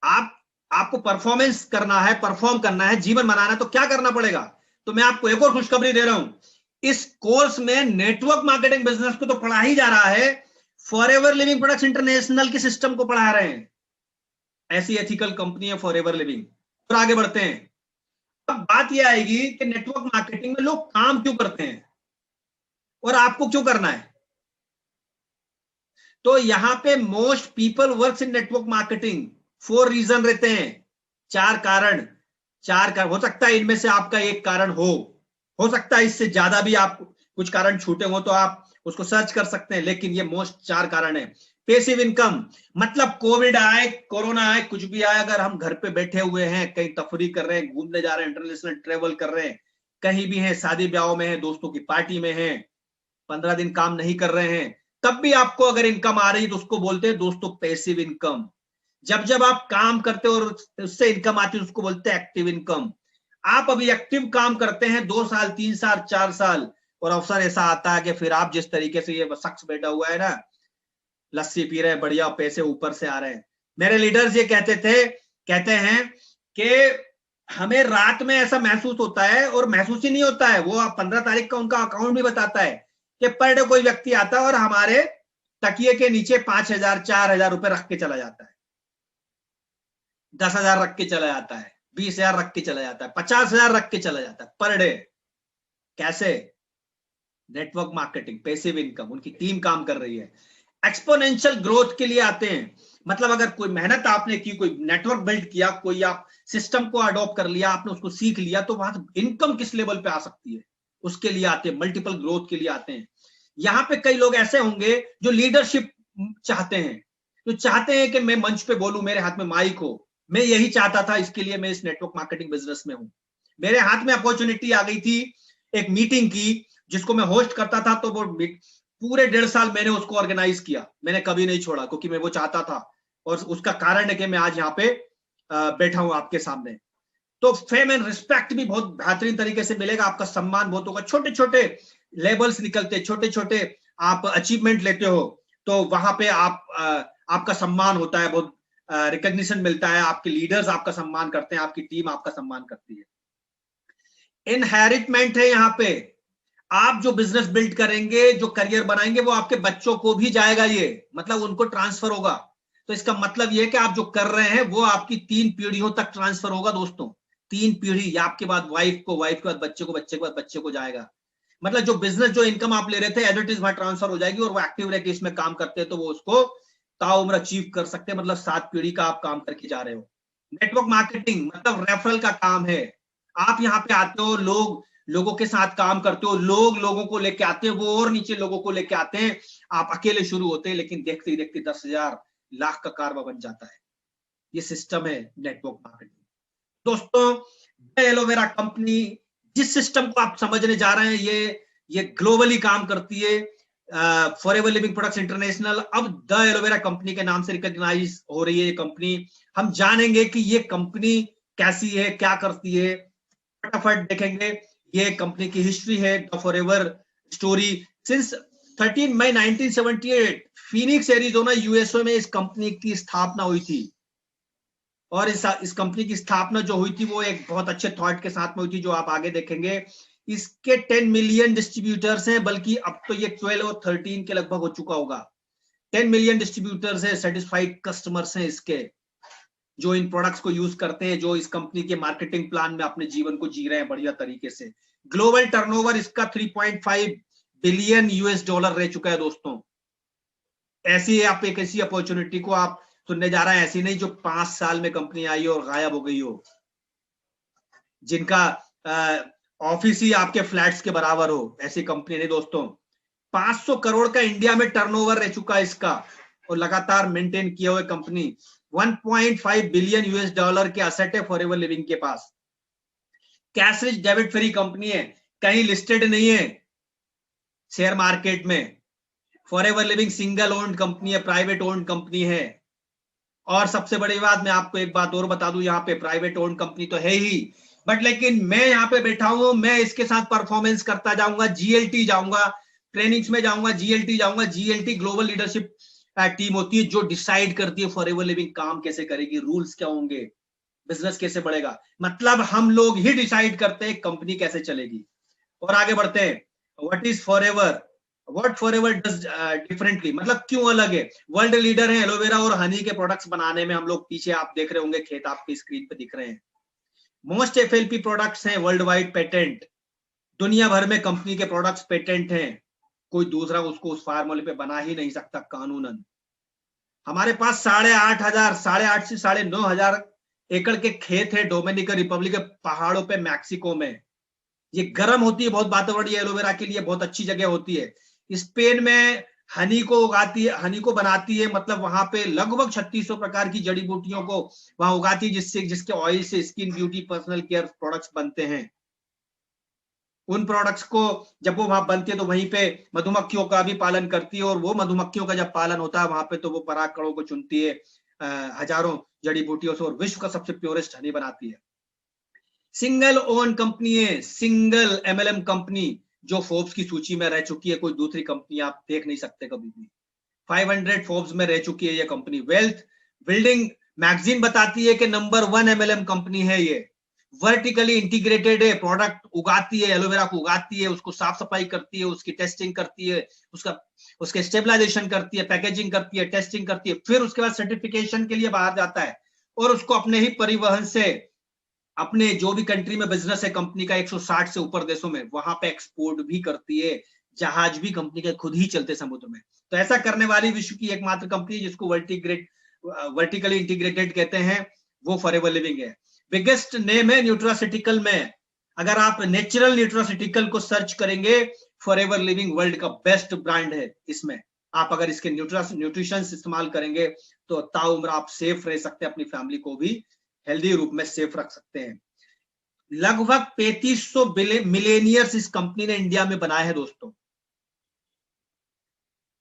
आपको परफॉर्मेंस करना है, परफॉर्म करना है, जीवन बनाना है, तो क्या करना पड़ेगा? तो मैं आपको एक और खुशखबरी दे रहा हूं, इस कोर्स में नेटवर्क मार्केटिंग बिजनेस को तो पढ़ा ही जा रहा है, फॉरएवर लिविंग प्रोडक्ट्स इंटरनेशनल के सिस्टम को पढ़ा रहे हैं। ऐसी एथिकल कंपनी है फॉरएवर लिविंग। और आगे बढ़ते हैं। अब बात यह आएगी कि नेटवर्क मार्केटिंग में लोग काम क्यों करते हैं और आपको क्यों करना है। तो यहां पे most people works in network marketing 4 reason रहते हैं, 4 कारण। हो सकता है इनमें से आपका एक कारण हो सकता है इससे ज्यादा भी आप कुछ कारण छूटे हो तो आप उसको सर्च कर सकते हैं, लेकिन ये मोस्ट 4 कारण है। पैसिव इनकम, मतलब कोविड आए, कोरोना आए, कुछ भी आए, अगर हम घर पे बैठे हुए हैं, कहीं तफरी कर रहे हैं, घूमने जा रहे हैं, इंटरनेशनल ट्रेवल कर रहे हैं, कहीं भी हैं, शादी ब्याह में हैं, दोस्तों की पार्टी में हैं, 15 दिन काम नहीं कर रहे हैं, तब भी आपको अगर इनकम आ रही है तो उसको बोलते हैं दोस्तों पैसिव इनकम। जब आप काम करते हो और उससे इनकम आती है उसको बोलते हैं एक्टिव इनकम। आप अभी एक्टिव काम करते हैं 2 साल, 3 साल, 4 साल, और अवसर ऐसा आता है कि फिर आप जिस तरीके से ये शख्स बैठा हुआ है ना, लस्सी पी रहे हैं, बढ़िया पैसे ऊपर से आ रहे हैं। मेरे लीडर्स ये कहते हैं कि हमें रात में ऐसा महसूस होता है, और महसूस ही नहीं होता है, वो 15 तारीख का उनका अकाउंट भी बताता है कि पर डे कोई व्यक्ति आता है और हमारे तकिए के नीचे 5,000, 4,000 रुपए रख के चला जाता है, 10,000 रख के चला जाता है, 20,000 रख के चला जाता है, 50,000 रख के चला जाता है पर डे। कैसे? नेटवर्क मार्केटिंग, पैसिव इनकम, उनकी टीम काम कर रही है। एक्सपोनेंशियल ग्रोथ के लिए आते हैं, मतलब अगर कोई मेहनत आपने की, कोई नेटवर्क बिल्ड किया, कोई आप सिस्टम को अडॉप्ट कर लिया, आपने उसको सीख लिया, तो वहां इनकम किस लेवल पे आ सकती है उसके लिए आते हैं, मल्टीपल ग्रोथ के लिए आते हैं। यहां पे कई लोग ऐसे होंगे जो लीडरशिप चाहते हैं, जो चाहते हैं कि मैं मंच पे बोलूं, मेरे हाथ में माइक हो। मैं यही चाहता था, इसके लिए मैं इस नेटवर्क मार्केटिंग बिजनेस में हूं। मेरे हाथ में अपॉर्चुनिटी आ गई थी एक मीटिंग की, जिसको मैं होस्ट करता था, तो वो पूरे 1.5 साल मैंने उसको ऑर्गेनाइज किया, मैंने कभी नहीं छोड़ा, क्योंकि मैं वो चाहता था, और उसका कारण है कि मैं आज यहाँ पे बैठा हूं आपके सामने। तो फेम एंड रिस्पेक्ट भी बहुत बेहतरीन तरीके से मिलेगा, आपका सम्मान बहुत होगा, छोटे छोटे लेवल्स निकलते, छोटे छोटे आप अचीवमेंट लेते हो, तो वहां पे आपका सम्मान होता है, बहुत रिकॉग्निशन मिलता है, आपके लीडर्स आपका सम्मान करते हैं, आपकी टीम आपका सम्मान करती है। इनहेरिटमेंट है यहाँ पे, आप जो बिजनेस बिल्ड करेंगे, जो करियर बनाएंगे, वो आपके बच्चों को भी जाएगा, ये मतलब उनको ट्रांसफर होगा। तो इसका मतलब ये है कि आप जो कर रहे हैं वो आपकी 3 पीढ़ियों तक ट्रांसफर होगा दोस्तों। 3 पीढ़ी, या आपके बाद वाइफ को, वाइफ के बाद बच्चे को, बच्चे के बाद बच्चे को जाएगा। मतलब जो बिजनेस, जो इनकम आप ले रहे थे, एज इट इज वहां ट्रांसफर हो जाएगी, और वो एक्टिव रह के इसमें काम करते हैं तो वो उसको ताउम्र अचीव कर सकते हैं, मतलब 7 पीढ़ी का आप काम करके जा रहे हो। नेटवर्क मार्केटिंग मतलब रेफरल का काम है। आप यहाँ पे आते हो, लोगों के साथ काम करते हो, लोगों को लेके आते हैं, वो और नीचे लोगों को लेके आते हैं। आप अकेले शुरू होते हैं, लेकिन देखते ही देखते 10,000 लाख का कारवा बन जाता है। ये सिस्टम है नेटवर्क मार्केटिंग दोस्तों। एलोवेरा कंपनी जिस सिस्टम को आप समझने जा रहे हैं, ये ग्लोबली काम करती है। फॉरएवर लिविंग प्रोडक्ट्स इंटरनेशनल अब द एलोवेरा कंपनी के नाम से रिकॉग्नाइज हो रही है ये कंपनी। हम जानेंगे कि ये कंपनी कैसी है, क्या करती है, फटाफट देखेंगे। ये कंपनी की हिस्ट्री है, the forever story. Since 13 May 1978 Phoenix Arizona USA में इस कंपनी की स्थापना हुई थी, और इस कंपनी की स्थापना जो हुई थी वो एक बहुत अच्छे थॉट के साथ में हुई थी, जो आप आगे देखेंगे। इसके 10 मिलियन डिस्ट्रीब्यूटर्स हैं, बल्कि अब तो ये 12 और 13 के लगभग हो चुका होगा। 10 मिलियन डिस्ट्रीब्यूटर्स हैं, सेटिस्फाइड कस्टमर्स हैं इसके, जो इन प्रोडक्ट्स को यूज करते हैं, जो इस कंपनी के मार्केटिंग प्लान में अपने जीवन को जी रहे हैं बढ़िया तरीके से। ग्लोबल टर्नओवर इसका 3.5 बिलियन US डॉलर रह चुका है दोस्तों। ऐसी आप एक ऐसी अपॉर्चुनिटी को आप सुनने जा रहे हैं, ऐसी नहीं जो 5 साल में कंपनी आई और गायब हो गई हो, जिनका ऑफिस ही आपके फ्लैट्स के बराबर हो, ऐसी कंपनी नहीं दोस्तों। 500 करोड़ का इंडिया में टर्नओवर रह चुका है इसका, और लगातार मेंटेन किए हुए कंपनी। 1.5 बिलियन यूएस डॉलर के असेट है फॉरएवर लिविंग के पास। Cash rich debit free company है, कहीं लिस्टेड नहीं है शेयर मार्केट में। Forever Living single owned company है, प्राइवेट ओन्ड कंपनी है। और सबसे बड़ी बात, मैं आपको एक बात और बता दूं, यहाँ पे प्राइवेट ओन्ड कंपनी तो है ही, बट लेकिन मैं यहाँ पे बैठा हूं, मैं इसके साथ परफॉर्मेंस करता जाऊंगा, जीएलटी जाऊंगा, ट्रेनिंग्स में जाऊंगा, जीएलटी जाऊंगा। जीएलटी ग्लोबल लीडरशिप टीम होती है जो डिसाइड करती है फॉरएवर लिविंग काम कैसे करेगी, रूल्स क्या होंगे, बिजनेस कैसे बढ़ेगा। मतलब हम लोग ही डिसाइड करते हैं कंपनी कैसे चलेगी। और आगे बढ़ते हैं। What is forever, what forever does differently, मतलब क्यों अलग है। वर्ल्ड लीडर है एलोवेरा और हनी के प्रोडक्ट्स बनाने में। हम लोग पीछे आप देख रहे होंगे, खेत आपकी स्क्रीन पे दिख रहे हैं। मोस्ट एफएलपी प्रोडक्ट्स हैं वर्ल्ड वाइड पेटेंट, दुनिया भर में कंपनी के प्रोडक्ट्स पेटेंट हैं, कोई दूसरा उसको उस फार्मूले पे बना ही नहीं सकता कानूनन। हमारे पास 8,500 से 9,500 एकड़ के खेत है डोमिनिकन रिपब्लिक के पहाड़ों पे, मैक्सिको में। ये गर्म होती है बहुत वातावरण, ये एलोवेरा के लिए बहुत अच्छी जगह होती है। स्पेन में हनी को उगाती है, हनी को बनाती है, मतलब वहां पे लगभग 3600 प्रकार की जड़ी बूटियों को वहां उगाती है, जिसके ऑयल से skin beauty personal care products बनते हैं। उन प्रोडक्ट्स को जब वो वहां बनती है तो वहीं पे मधुमक्खियों का भी पालन करती है, और वो मधुमक्खियों का जब पालन होता है वहां पे तो वो परागकणों को चुनती है हजारों जड़ी बूटियों से, और विश्व का सबसे प्योरेस्ट हनी बनाती है। सिंगल ओन कंपनी है, सिंगल एमएलएम कंपनी, जो फोर्ब्स की सूची में रह चुकी है, कोई दूसरी कंपनी आप देख नहीं सकते कभी भी। 500 फोर्ब्स में रह चुकी है ये कंपनी। वेल्थ बिल्डिंग मैगजीन बताती है कि नंबर 1 एमएलएम कंपनी है ये। वर्टिकली इंटीग्रेटेड है, प्रोडक्ट उगाती है, एलोवेरा को उगाती है, उसको साफ सफाई करती है, उसकी टेस्टिंग करती है, उसके स्टेबलाइजेशन करती है, पैकेजिंग करती है, टेस्टिंग करती है, फिर उसके बाद सर्टिफिकेशन के लिए बाहर जाता है, और उसको अपने ही परिवहन से अपने जो भी कंट्री में बिजनेस है कंपनी का 160 से ऊपर देशों में, वहां पे एक्सपोर्ट भी करती है। जहाज भी कंपनी के खुद ही चलते समुद्र में। तो ऐसा करने वाली विश्व की एकमात्र कंपनी जिसको वर्टिकली इंटीग्रेटेड कहते हैं, वो फॉरएवर लिविंग है। बिगेस्ट नेम है न्यूट्रासिटिकल में। अगर आप नेचुरल न्यूट्रासिटिकल को सर्च करेंगे, फॉरएवर लिविंग वर्ल्ड का बेस्ट ब्रांड है। इसमें आप अगर इसके न्यूट्रिशन इस्तेमाल करेंगे तो ताउम्र आप सेफ रह सकते हैं, अपनी फैमिली को भी हेल्दी रूप में सेफ रख सकते हैं। लगभग 3500 मिलेनियर्स इस कंपनी ने इंडिया में बनाए हैं दोस्तों।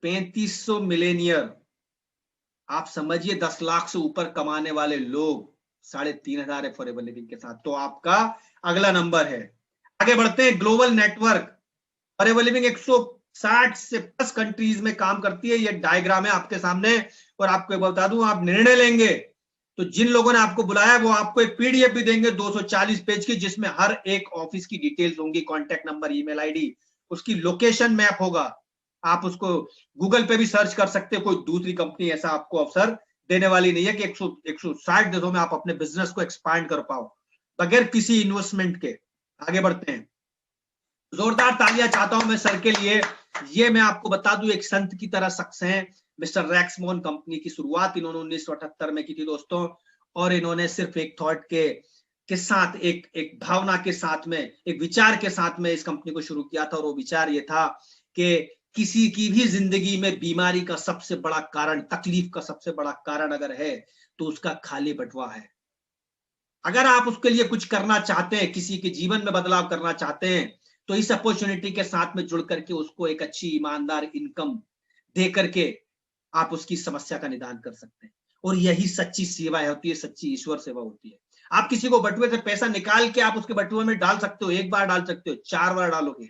3500 मिलेनियर, आप समझिए 10 लाख से ऊपर कमाने वाले लोग 3,500 है फॉरएवर लिविंग के साथ, तो आपका अगला नंबर है। आगे बढ़ते हैं। ग्लोबल नेटवर्क, फॉरएवर लिविंग 160 से प्लस कंट्रीज में काम करती है। ये डायग्राम है आपके सामने, और आपको बता दूं, आप निर्णय लेंगे तो जिन लोगों ने आपको बुलाया वो आपको एक पीडीएफ भी देंगे 240 पेज की, जिसमें हर एक ऑफिस की डिटेल्स होंगी, कॉन्टैक्ट नंबर, ईमेल आईडी, उसकी लोकेशन मैप होगा। आप उसको गूगल पे भी सर्च कर सकते हो। कोई दूसरी कंपनी ऐसा आपको अवसर देने वाली नहीं है कि 160 देशों में आप अपने बिजनेस को एक्सपांड कर पाओ बगैर किसी इन्वेस्टमेंट के। आगे बढ़ते हैं। जोरदार तालियां चाहता हूं मैं सर के लिए। ये मैं आपको बता दूं, एक संत की तरह शख्स हैं मिस्टर रैक्समोन। कंपनी की शुरुआत इन्होंने 1978 में की थी दोस्तों, और इन्होंने सिर्फ एक थॉट के साथ, एक भावना के साथ में, एक विचार के साथ में इस कंपनी को शुरू किया था। और वो विचार ये था कि किसी की भी जिंदगी में बीमारी का सबसे बड़ा कारण, तकलीफ का सबसे बड़ा कारण अगर है तो उसका खाली बटुआ है। अगर आप उसके लिए कुछ करना चाहते हैं, किसी के जीवन में बदलाव करना चाहते हैं, तो इस अपॉर्चुनिटी के साथ में जुड़ करके उसको एक अच्छी ईमानदार इनकम दे करके आप उसकी समस्या का निदान कर सकते हैं। और यही सच्ची सेवा होती है, सच्ची ईश्वर सेवा होती है। आप किसी को बटुए से पैसा निकाल के आप उसके बटुए में डाल सकते हो, एक बार डाल सकते हो, 4 बार डालोगे,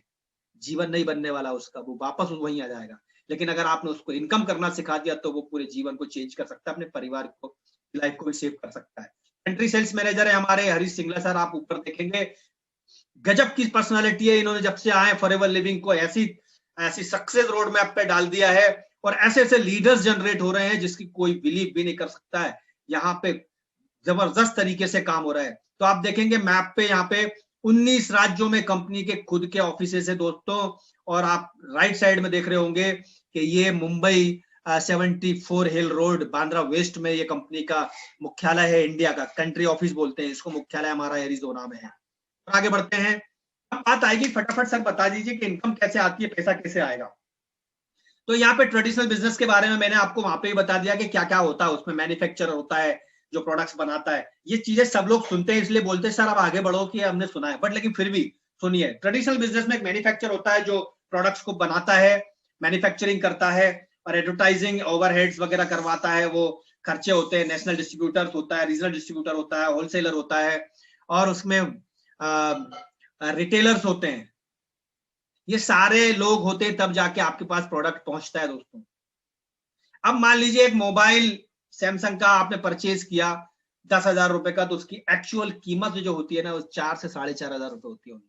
जीवन नहीं बनने वाला उसका, वो वापस वहीं आ जाएगा। लेकिन अगर आपने उसको इनकम करना सिखा दिया तो वो पूरे जीवन को चेंज कर सकता है, अपने परिवार को, लाइफ को भी सेव कर सकता है। कंट्री सेल्स मैनेजर है हमारे हरीश सिंगला सर, आप ऊपर देखेंगे। गजब की पर्सनालिटी है। इन्होंने जब से आए फॉरएवर लिविंग को ऐसी सक्सेस रोड मैप पे डाल दिया है, और ऐसे ऐसे लीडर्स जनरेट हो रहे हैं जिसकी कोई बिलीव भी नहीं कर सकता है। यहाँ पे जबरदस्त तरीके से काम हो रहा है। तो आप देखेंगे मैप पे, यहाँ पे 19 राज्यों में कंपनी के खुद के ऑफिसेस है दोस्तों। और आप राइट साइड में देख रहे होंगे कि ये मुंबई 74 हिल रोड बांद्रा वेस्ट में ये कंपनी का मुख्यालय है। इंडिया का कंट्री ऑफिस बोलते हैं इसको, मुख्यालय हमारा एरिजोना में है। आगे बढ़ते हैं। अब बात आएगी, फटाफट सर बता दीजिए कि इनकम कैसे आती है, पैसा कैसे आएगा। तो यहाँ पे ट्रेडिशनल बिजनेस के बारे में मैंने आपको वहां पे ही बता दिया कि क्या क्या होता है उसमें। मैन्युफैक्चर होता है जो प्रोडक्ट्स बनाता है। ये चीजें सब लोग सुनते हैं इसलिए बोलते हैं सर अब आगे बढ़ो कि हमने सुना है, बट लेकिन फिर भी सुनिए, ट्रेडिशनल बिजनेस में एक मैन्युफैक्चर होता है जो प्रोडक्ट्स को बनाता है, मैन्युफैक्चरिंग करता है और एडवर्टाइजिंग ओवरहेड्स वगैरह करवाता है। वो खर्चे होते हैं, नेशनल डिस्ट्रीब्यूटर होता है, रीजनल डिस्ट्रीब्यूटर होता है, होलसेलर होता है और उसमें रिटेलर्स होते हैं। ये सारे लोग होते हैं तब जाके आपके पास प्रोडक्ट पहुंचता है दोस्तों। अब मान लीजिए एक मोबाइल सैमसंग का आपने परचेज किया 10,000 रुपए का, तो उसकी एक्चुअल कीमत जो होती है ना वो 4 से 4,500 रुपए होती है।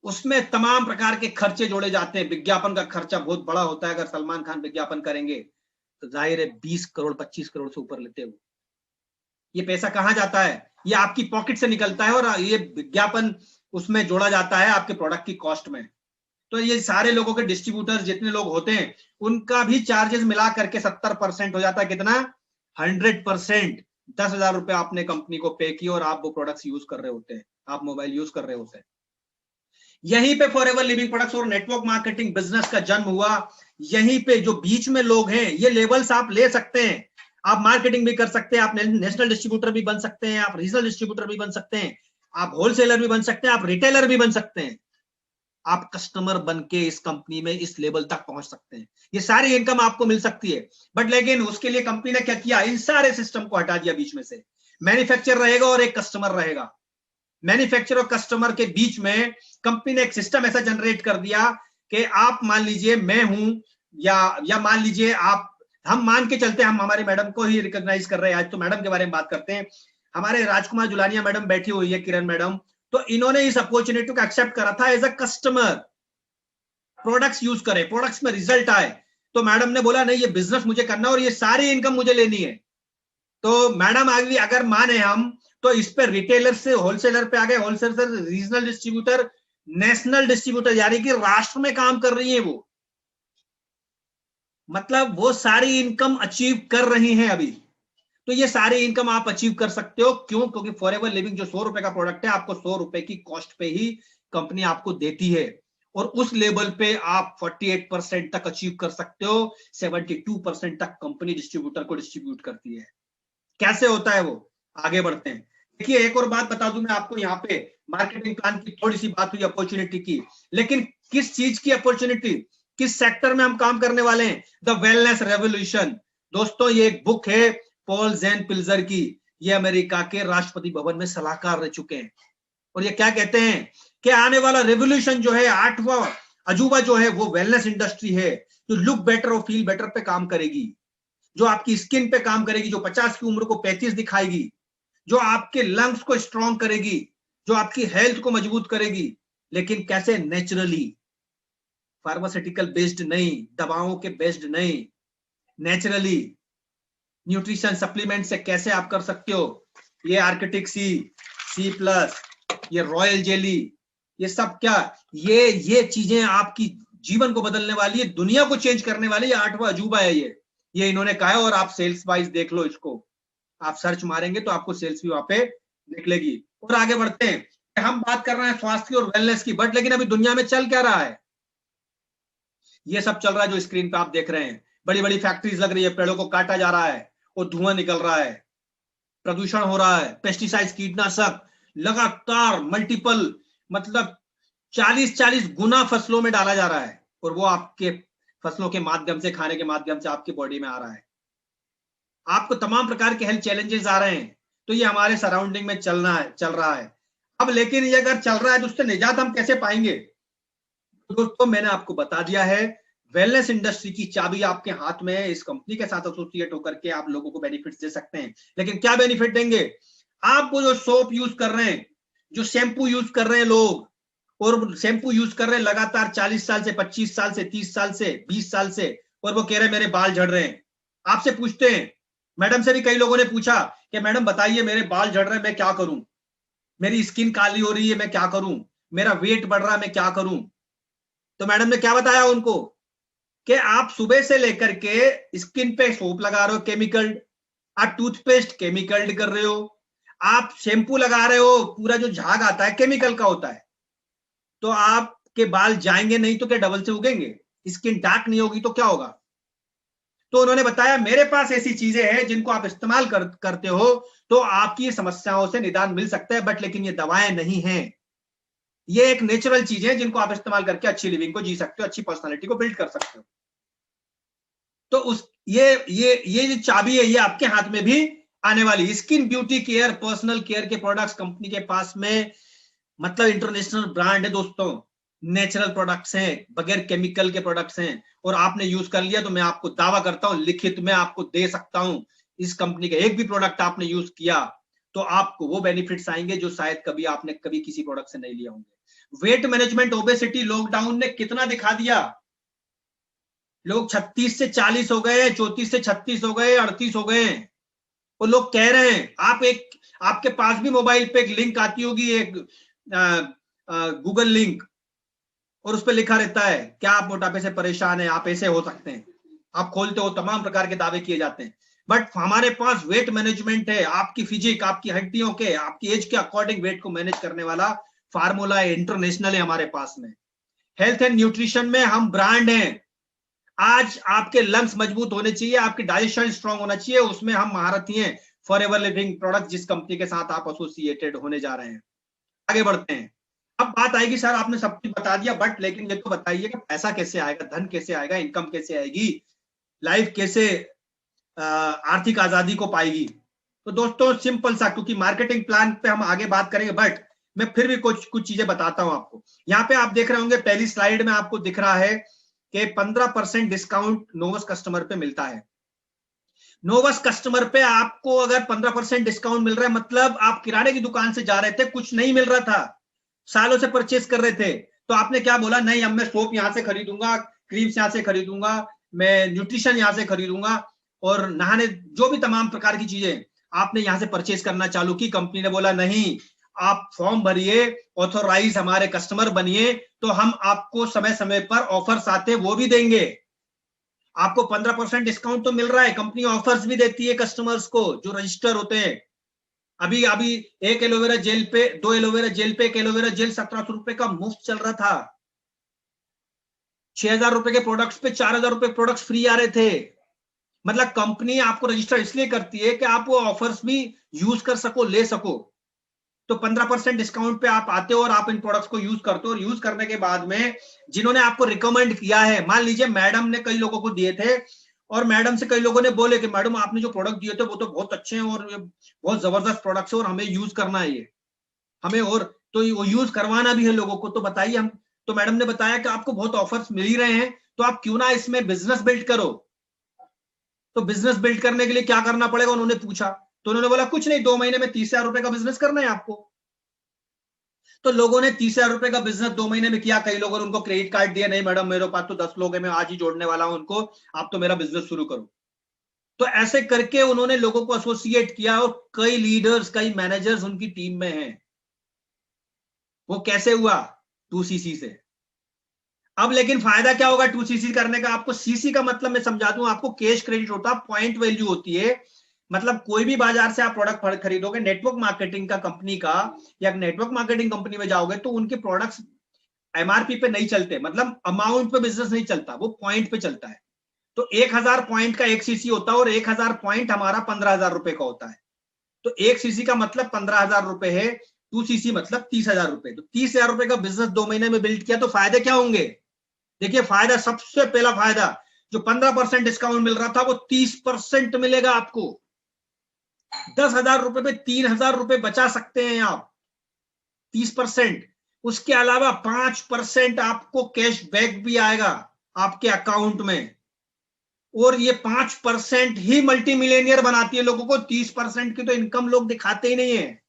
उसमें तमाम प्रकार के खर्चे जोड़े जाते हैं। विज्ञापन का खर्चा बहुत बड़ा होता है। अगर सलमान खान विज्ञापन करेंगे तो जाहिर है 20 करोड़ 25 करोड़ से ऊपर लेते हैं वो। ये पैसा कहां जाता है? ये आपकी पॉकेट से निकलता है और ये विज्ञापन उसमें जोड़ा जाता है आपके प्रोडक्ट की कॉस्ट में। तो ये सारे लोगों के डिस्ट्रीब्यूटर्स जितने लोग होते हैं उनका भी चार्जेस मिला करके 70% हो जाता है। कितना? 100%। 10,000 रुपए आपने कंपनी को पे किए और आप वो प्रोडक्ट्स यूज कर रहे होते हैं, आप मोबाइल यूज कर रहे होते हैं। यहीं पे फॉरएवर लिविंग प्रोडक्ट्स और नेटवर्क मार्केटिंग बिजनेस का जन्म हुआ। यहीं पे जो बीच में लोग हैं, ये लेवल्स आप ले सकते हैं। आप मार्केटिंग भी कर सकते हैं, आप नेशनल डिस्ट्रीब्यूटर भी बन सकते हैं, आप रीजनल डिस्ट्रीब्यूटर भी बन सकते हैं, आप होलसेलर भी बन सकते हैं, आप रिटेलर भी बन सकते हैं। आप कस्टमर बन के इस कंपनी में इस लेवल तक पहुंच सकते हैं। ये सारी इनकम आपको मिल सकती है। बट लेकिन उसके लिए कंपनी ने क्या किया? इन सारे सिस्टम को हटा दिया बीच में से। मैन्युफैक्चर रहेगा और एक कस्टमर रहेगा। मैन्युफैक्चर और कस्टमर के बीच में कंपनी ने एक सिस्टम ऐसा जनरेट कर दिया कि आप मान लीजिए मैं हूं या मान लीजिए आप, हम मान के चलते हैं, हम हमारे मैडम को ही रिकॉग्नाइज कर रहे हैं। आज तो मैडम के बारे में बात करते हैं। हमारे राजकुमार जुलानिया मैडम बैठी हुई है, किरण मैडम, तो इन्होंने इस अपॉर्चुनिटी को एक्सेप्ट करा था as a customer. Products use करे, प्रोडक्ट्स में रिजल्ट आए, तो मैडम ने बोला नहीं ये बिजनेस मुझे करना और ये सारी इनकम मुझे लेनी है। तो मैडम आगे अगर माने हम तो इस पे रिटेलर से होलसेलर पे आ गए, होलसेलर से रीजनल डिस्ट्रीब्यूटर, नेशनल डिस्ट्रीब्यूटर, यानी कि राष्ट्र में काम कर रही है वो। मतलब वो सारी इनकम अचीव कर रही हैं अभी। तो ये सारी इनकम आप अचीव कर सकते हो। क्यों? क्योंकि फॉरएवर लिविंग जो 100 रुपए का प्रोडक्ट है, आपको 100 रुपए की कॉस्ट पे ही कंपनी आपको देती है और उस लेवल पे आप 48% तक अचीव कर सकते हो। 72% तक कंपनी डिस्ट्रीब्यूटर को डिस्ट्रीब्यूट करती है। कैसे होता है वो? आगे बढ़ते हैं। देखिए एक और बात बता दूं मैं आपको, यहाँ पे मार्केटिंग प्लान की थोड़ी सी बात हुई अपॉर्चुनिटी की, लेकिन किस चीज की अपॉर्चुनिटी, किस सेक्टर में हम काम करने वाले हैं? The wellness revolution. दोस्तों ये एक बुक है पॉल जेन पिल्जर की। ये अमेरिका के राष्ट्रपति भवन में सलाहकार रह चुके हैं और ये क्या कहते हैं कि आने वाला रेवोल्यूशन जो है, 8वां अजूबा जो है, वो वेलनेस इंडस्ट्री है, जो लुक बेटर और फील बेटर पे काम करेगी, जो आपकी स्किन पे काम करेगी, जो 50 की उम्र को 35 दिखाएगी, जो आपके लंग्स को स्ट्रॉन्ग करेगी, जो आपकी हेल्थ को मजबूत करेगी। लेकिन कैसे? नेचुरली, फार्मास्यूटिकल बेस्ड नहीं, दवाओं के बेस्ड नहीं, नेचुरली। न्यूट्रिशन सप्लीमेंट से कैसे आप कर सकते हो? ये आर्किटिक C+, ये रॉयल जेली, ये सब क्या, ये चीजें आपकी जीवन को बदलने वाली है, दुनिया को चेंज करने वाली है। 8वां अजूबा है ये इन्होंने कहा है। और आप सेल्स वाइज देख लो इसको, आप सर्च मारेंगे तो आपको सेल्स भी वहां पे निकलेगी। और आगे बढ़ते हैं। हम बात कर रहे हैं स्वास्थ्य और वेलनेस की, बट लेकिन अभी दुनिया में चल क्या रहा है? ये सब चल रहा है जो स्क्रीन पे आप देख रहे हैं। बड़ी बड़ी फैक्ट्रीज लग रही है, पेड़ों को काटा जा रहा है और धुआं निकल रहा है, प्रदूषण हो रहा है, पेस्टिसाइड्स कीटनाशक लगातार मल्टीपल, मतलब 40-40 गुना फसलों में डाला जा रहा है और वो आपके फसलों के माध्यम से, खाने के माध्यम से आपकी बॉडी में आ रहा है। आपको तमाम प्रकार के हेल्थ चैलेंजेस आ रहे हैं। तो ये हमारे सराउंडिंग में चल रहा है। अब लेकिन ये अगर चल रहा है तो उससे निजात हम कैसे पाएंगे? तो दोस्तों मैंने आपको बता दिया है, वेलनेस इंडस्ट्री की चाबी आपके हाथ में है। इस कंपनी के साथ एसोसिएट होकर के आप लोगों को बेनिफिट्स दे सकते हैं। लेकिन क्या बेनिफिट देंगे? आप वो जो सोप यूज कर रहे हैं, जो शैम्पू यूज कर रहे हैं लोग, और शैम्पू यूज कर रहे हैं लगातार 40 साल से, 25 साल से, 30 साल से, 20 साल से, और वो कह रहे हैं मेरे बाल झड़ रहे हैं। आपसे पूछते हैं, मैडम से भी कई लोगों ने पूछा कि मैडम बताइए मेरे बाल झड़ रहे हैं, मैं क्या करूं? मेरी स्किन काली हो रही है, मैं क्या करूं? मेरा वेट बढ़ रहा है, मैं क्या करूं? तो मैडम ने क्या बताया उनको कि आप सुबह से लेकर के स्किन पे सोप लगा रहे हो केमिकल, आप टूथपेस्ट केमिकल कर रहे हो, आप शैम्पू लगा रहे हो, पूरा जो झाग आता है केमिकल का होता है, तो आपके बाल जाएंगे नहीं तो क्या डबल से उगेंगे? स्किन डार्क नहीं होगी तो क्या होगा? तो उन्होंने बताया मेरे पास ऐसी चीजें हैं जिनको आप इस्तेमाल करते हो तो आपकी समस्याओं से निदान मिल सकता है, बट लेकिन ये दवाएं नहीं हैं, ये एक नेचुरल चीज है जिनको आप इस्तेमाल करके अच्छी लिविंग को जी सकते हो, अच्छी पर्सनालिटी को बिल्ड कर सकते हो। तो उस ये जो चाबी है ये आपके हाथ में भी आने वाली। Skin beauty care, personal care के प्रोडक्ट्स कंपनी के पास में मतलब इंटरनेशनल ब्रांड है दोस्तों, नेचुरल प्रोडक्ट्स हैं, बगैर केमिकल के प्रोडक्ट्स हैं, और आपने यूज कर लिया तो मैं आपको दावा करता हूं, लिखित में आपको दे सकता हूं, इस कंपनी का एक भी प्रोडक्ट आपने यूज किया तो आपको वो बेनिफिट्स आएंगे जो शायद आपने कभी किसी प्रोडक्ट से नहीं लिया होंगे। वेट मैनेजमेंट, ओबेसिटी लॉकडाउन ने कितना दिखा दिया, लोग 36 से 40 हो गए, 34 से 36 हो गए, 38 हो गए, वो लोग कह रहे हैं। आपके पास भी मोबाइल पे एक लिंक आती होगी, एक गूगल लिंक, और उस पर लिखा रहता है क्या आप मोटापे से परेशान हैं, आप ऐसे हो सकते हैं, आप खोलते हो तमाम प्रकार के दावे किए जाते हैं, बट हमारे पास वेट मैनेजमेंट है, आपकी फिजिक, आपकी हड्डियों के, आपकी एज के अकॉर्डिंग वेट को मैनेज करने वाला फार्मूला है, इंटरनेशनल है हमारे पास में। हेल्थ एंड न्यूट्रिशन में हम ब्रांड हैं। आज आपके लंग्स मजबूत होने चाहिए, आपकी डाइजेशन स्ट्रांग होना चाहिए, उसमें हम महारथी हैं। फॉरएवर लिविंग प्रोडक्ट जिस कंपनी के साथ आप एसोसिएटेड होने जा रहे हैं। आगे बढ़ते हैं। अब बात आएगी सर आपने सब कुछ बता दिया, बट लेकिन ये तो बताइए कि पैसा कैसे आएगा, धन कैसे आएगा, इनकम कैसे आएगी, लाइफ कैसे आर्थिक आजादी को पाएगी। तो दोस्तों सिंपल सा, क्योंकि मार्केटिंग प्लान पे हम आगे बात करेंगे, बट मैं फिर भी कुछ चीजें बताता हूं आपको। यहाँ पे आप देख रहे होंगे पहली स्लाइड में आपको दिख रहा है कि 15% डिस्काउंट नोवस कस्टमर पे मिलता है। नोवस कस्टमर पे आपको अगर 15% डिस्काउंट मिल रहा है, मतलब आप किराने की दुकान से जा रहे थे, कुछ नहीं मिल रहा था, सालों से परचेस कर रहे थे, तो आपने क्या बोला, नहीं अब मैं सोप यहां से खरीदूंगा, क्रीम्स यहां से खरीदूंगा, मैं न्यूट्रिशन यहां से खरीदूंगा, और नहाने जो भी तमाम प्रकार की चीजें आपने यहां से परचेस करना चालू की। कंपनी ने बोला नहीं, आप फॉर्म भरिए, ऑथोराइज हमारे कस्टमर बनिए, तो हम आपको समय समय पर ऑफर्स आते वो भी देंगे। आपको 15% डिस्काउंट तो मिल रहा है, कंपनी ऑफर्स भी देती है कस्टमर्स को जो रजिस्टर होते हैं। अभी एक एलोवेरा जेल पे, 2 एलोवेरा जेल पे एक एलोवेरा जेल 1700 रुपए का मुफ्त चल रहा था। 6000 रुपए के प्रोडक्ट्स पे 4000 रुपए प्रोडक्ट्स फ्री आ रहे थे। मतलब कंपनी आपको रजिस्टर इसलिए करती है कि आप वो ऑफर्स भी यूज कर सको, ले सको। तो 15% डिस्काउंट पे आप आते हो और आप इन प्रोडक्ट्स को यूज करते हो, और यूज करने के बाद में जिन्होंने आपको रिकमेंड किया है, मान लीजिए मैडम ने कई लोगों को दिए थे, और मैडम से कई लोगों ने बोले कि मैडम आपने जो प्रोडक्ट दिए थे वो तो बहुत अच्छे हैं और बहुत जबरदस्त प्रोडक्ट्स है और हमें यूज करना है, ये हमें और तो वो यूज करवाना भी है लोगों को, तो बताइए हम। तो मैडम ने बताया कि आपको बहुत ऑफर्स मिल ही रहे हैं, तो आप क्यों ना इसमें बिजनेस बिल्ड करो। तो बिजनेस बिल्ड करने के लिए क्या करना पड़ेगा, उन्होंने पूछा। तो उन्होंने बोला कुछ नहीं, 2 महीने में 30,000 रुपए का बिजनेस करना है आपको। तो लोगों ने 30,000 रुपए का बिजनेस 2 महीने में किया। कई लोगों ने उनको क्रेडिट कार्ड दिया, नहीं मैडम मेरे पास तो 10 लोग हैं, मैं आज ही जोड़ने वाला हूं उनको, आप तो मेरा बिजनेस शुरू करो। तो ऐसे करके उन्होंने लोगों को एसोसिएट किया, और कई लीडर्स, कई मैनेजर्स उनकी टीम में हैं। वो कैसे हुआ, 2cc से। अब लेकिन फायदा क्या होगा 2cc करने का, आपको सीसी का मतलब मैं समझा दूं आपको, कैश क्रेडिट होता है, पॉइंट वैल्यू होती है। मतलब कोई भी बाजार से आप प्रोडक्ट खरीदोगे, नेटवर्क मार्केटिंग का कंपनी का, या नेटवर्क मार्केटिंग कंपनी में जाओगे तो उनके प्रोडक्ट्स एमआरपी पे नहीं चलते, मतलब अमाउंट पे बिजनेस नहीं चलता, वो पॉइंट पे चलता है। तो 1000 पॉइंट का 1cc होता है, और 1000 पॉइंट हमारा 15,000 रुपए का होता है। तो 1cc का मतलब 15,000 रुपए है, 2cc मतलब 30,000 रुपए। तो 30,000 रुपए का बिजनेस 2 महीने में बिल्ड किया, तो फायदे क्या होंगे? देखिए फायदा, सबसे पहला फायदा, जो 15% डिस्काउंट मिल रहा था वो 30% मिलेगा आपको। 10,000 रुपए पे 3,000 रुपए बचा सकते हैं आप, 30%। उसके अलावा 5% आपको कैश बैक भी आएगा आपके अकाउंट में, और ये 5% ही मल्टी मिलेनियर बनाती है लोगों को। 30% की तो इनकम लोग दिखाते ही नहीं है।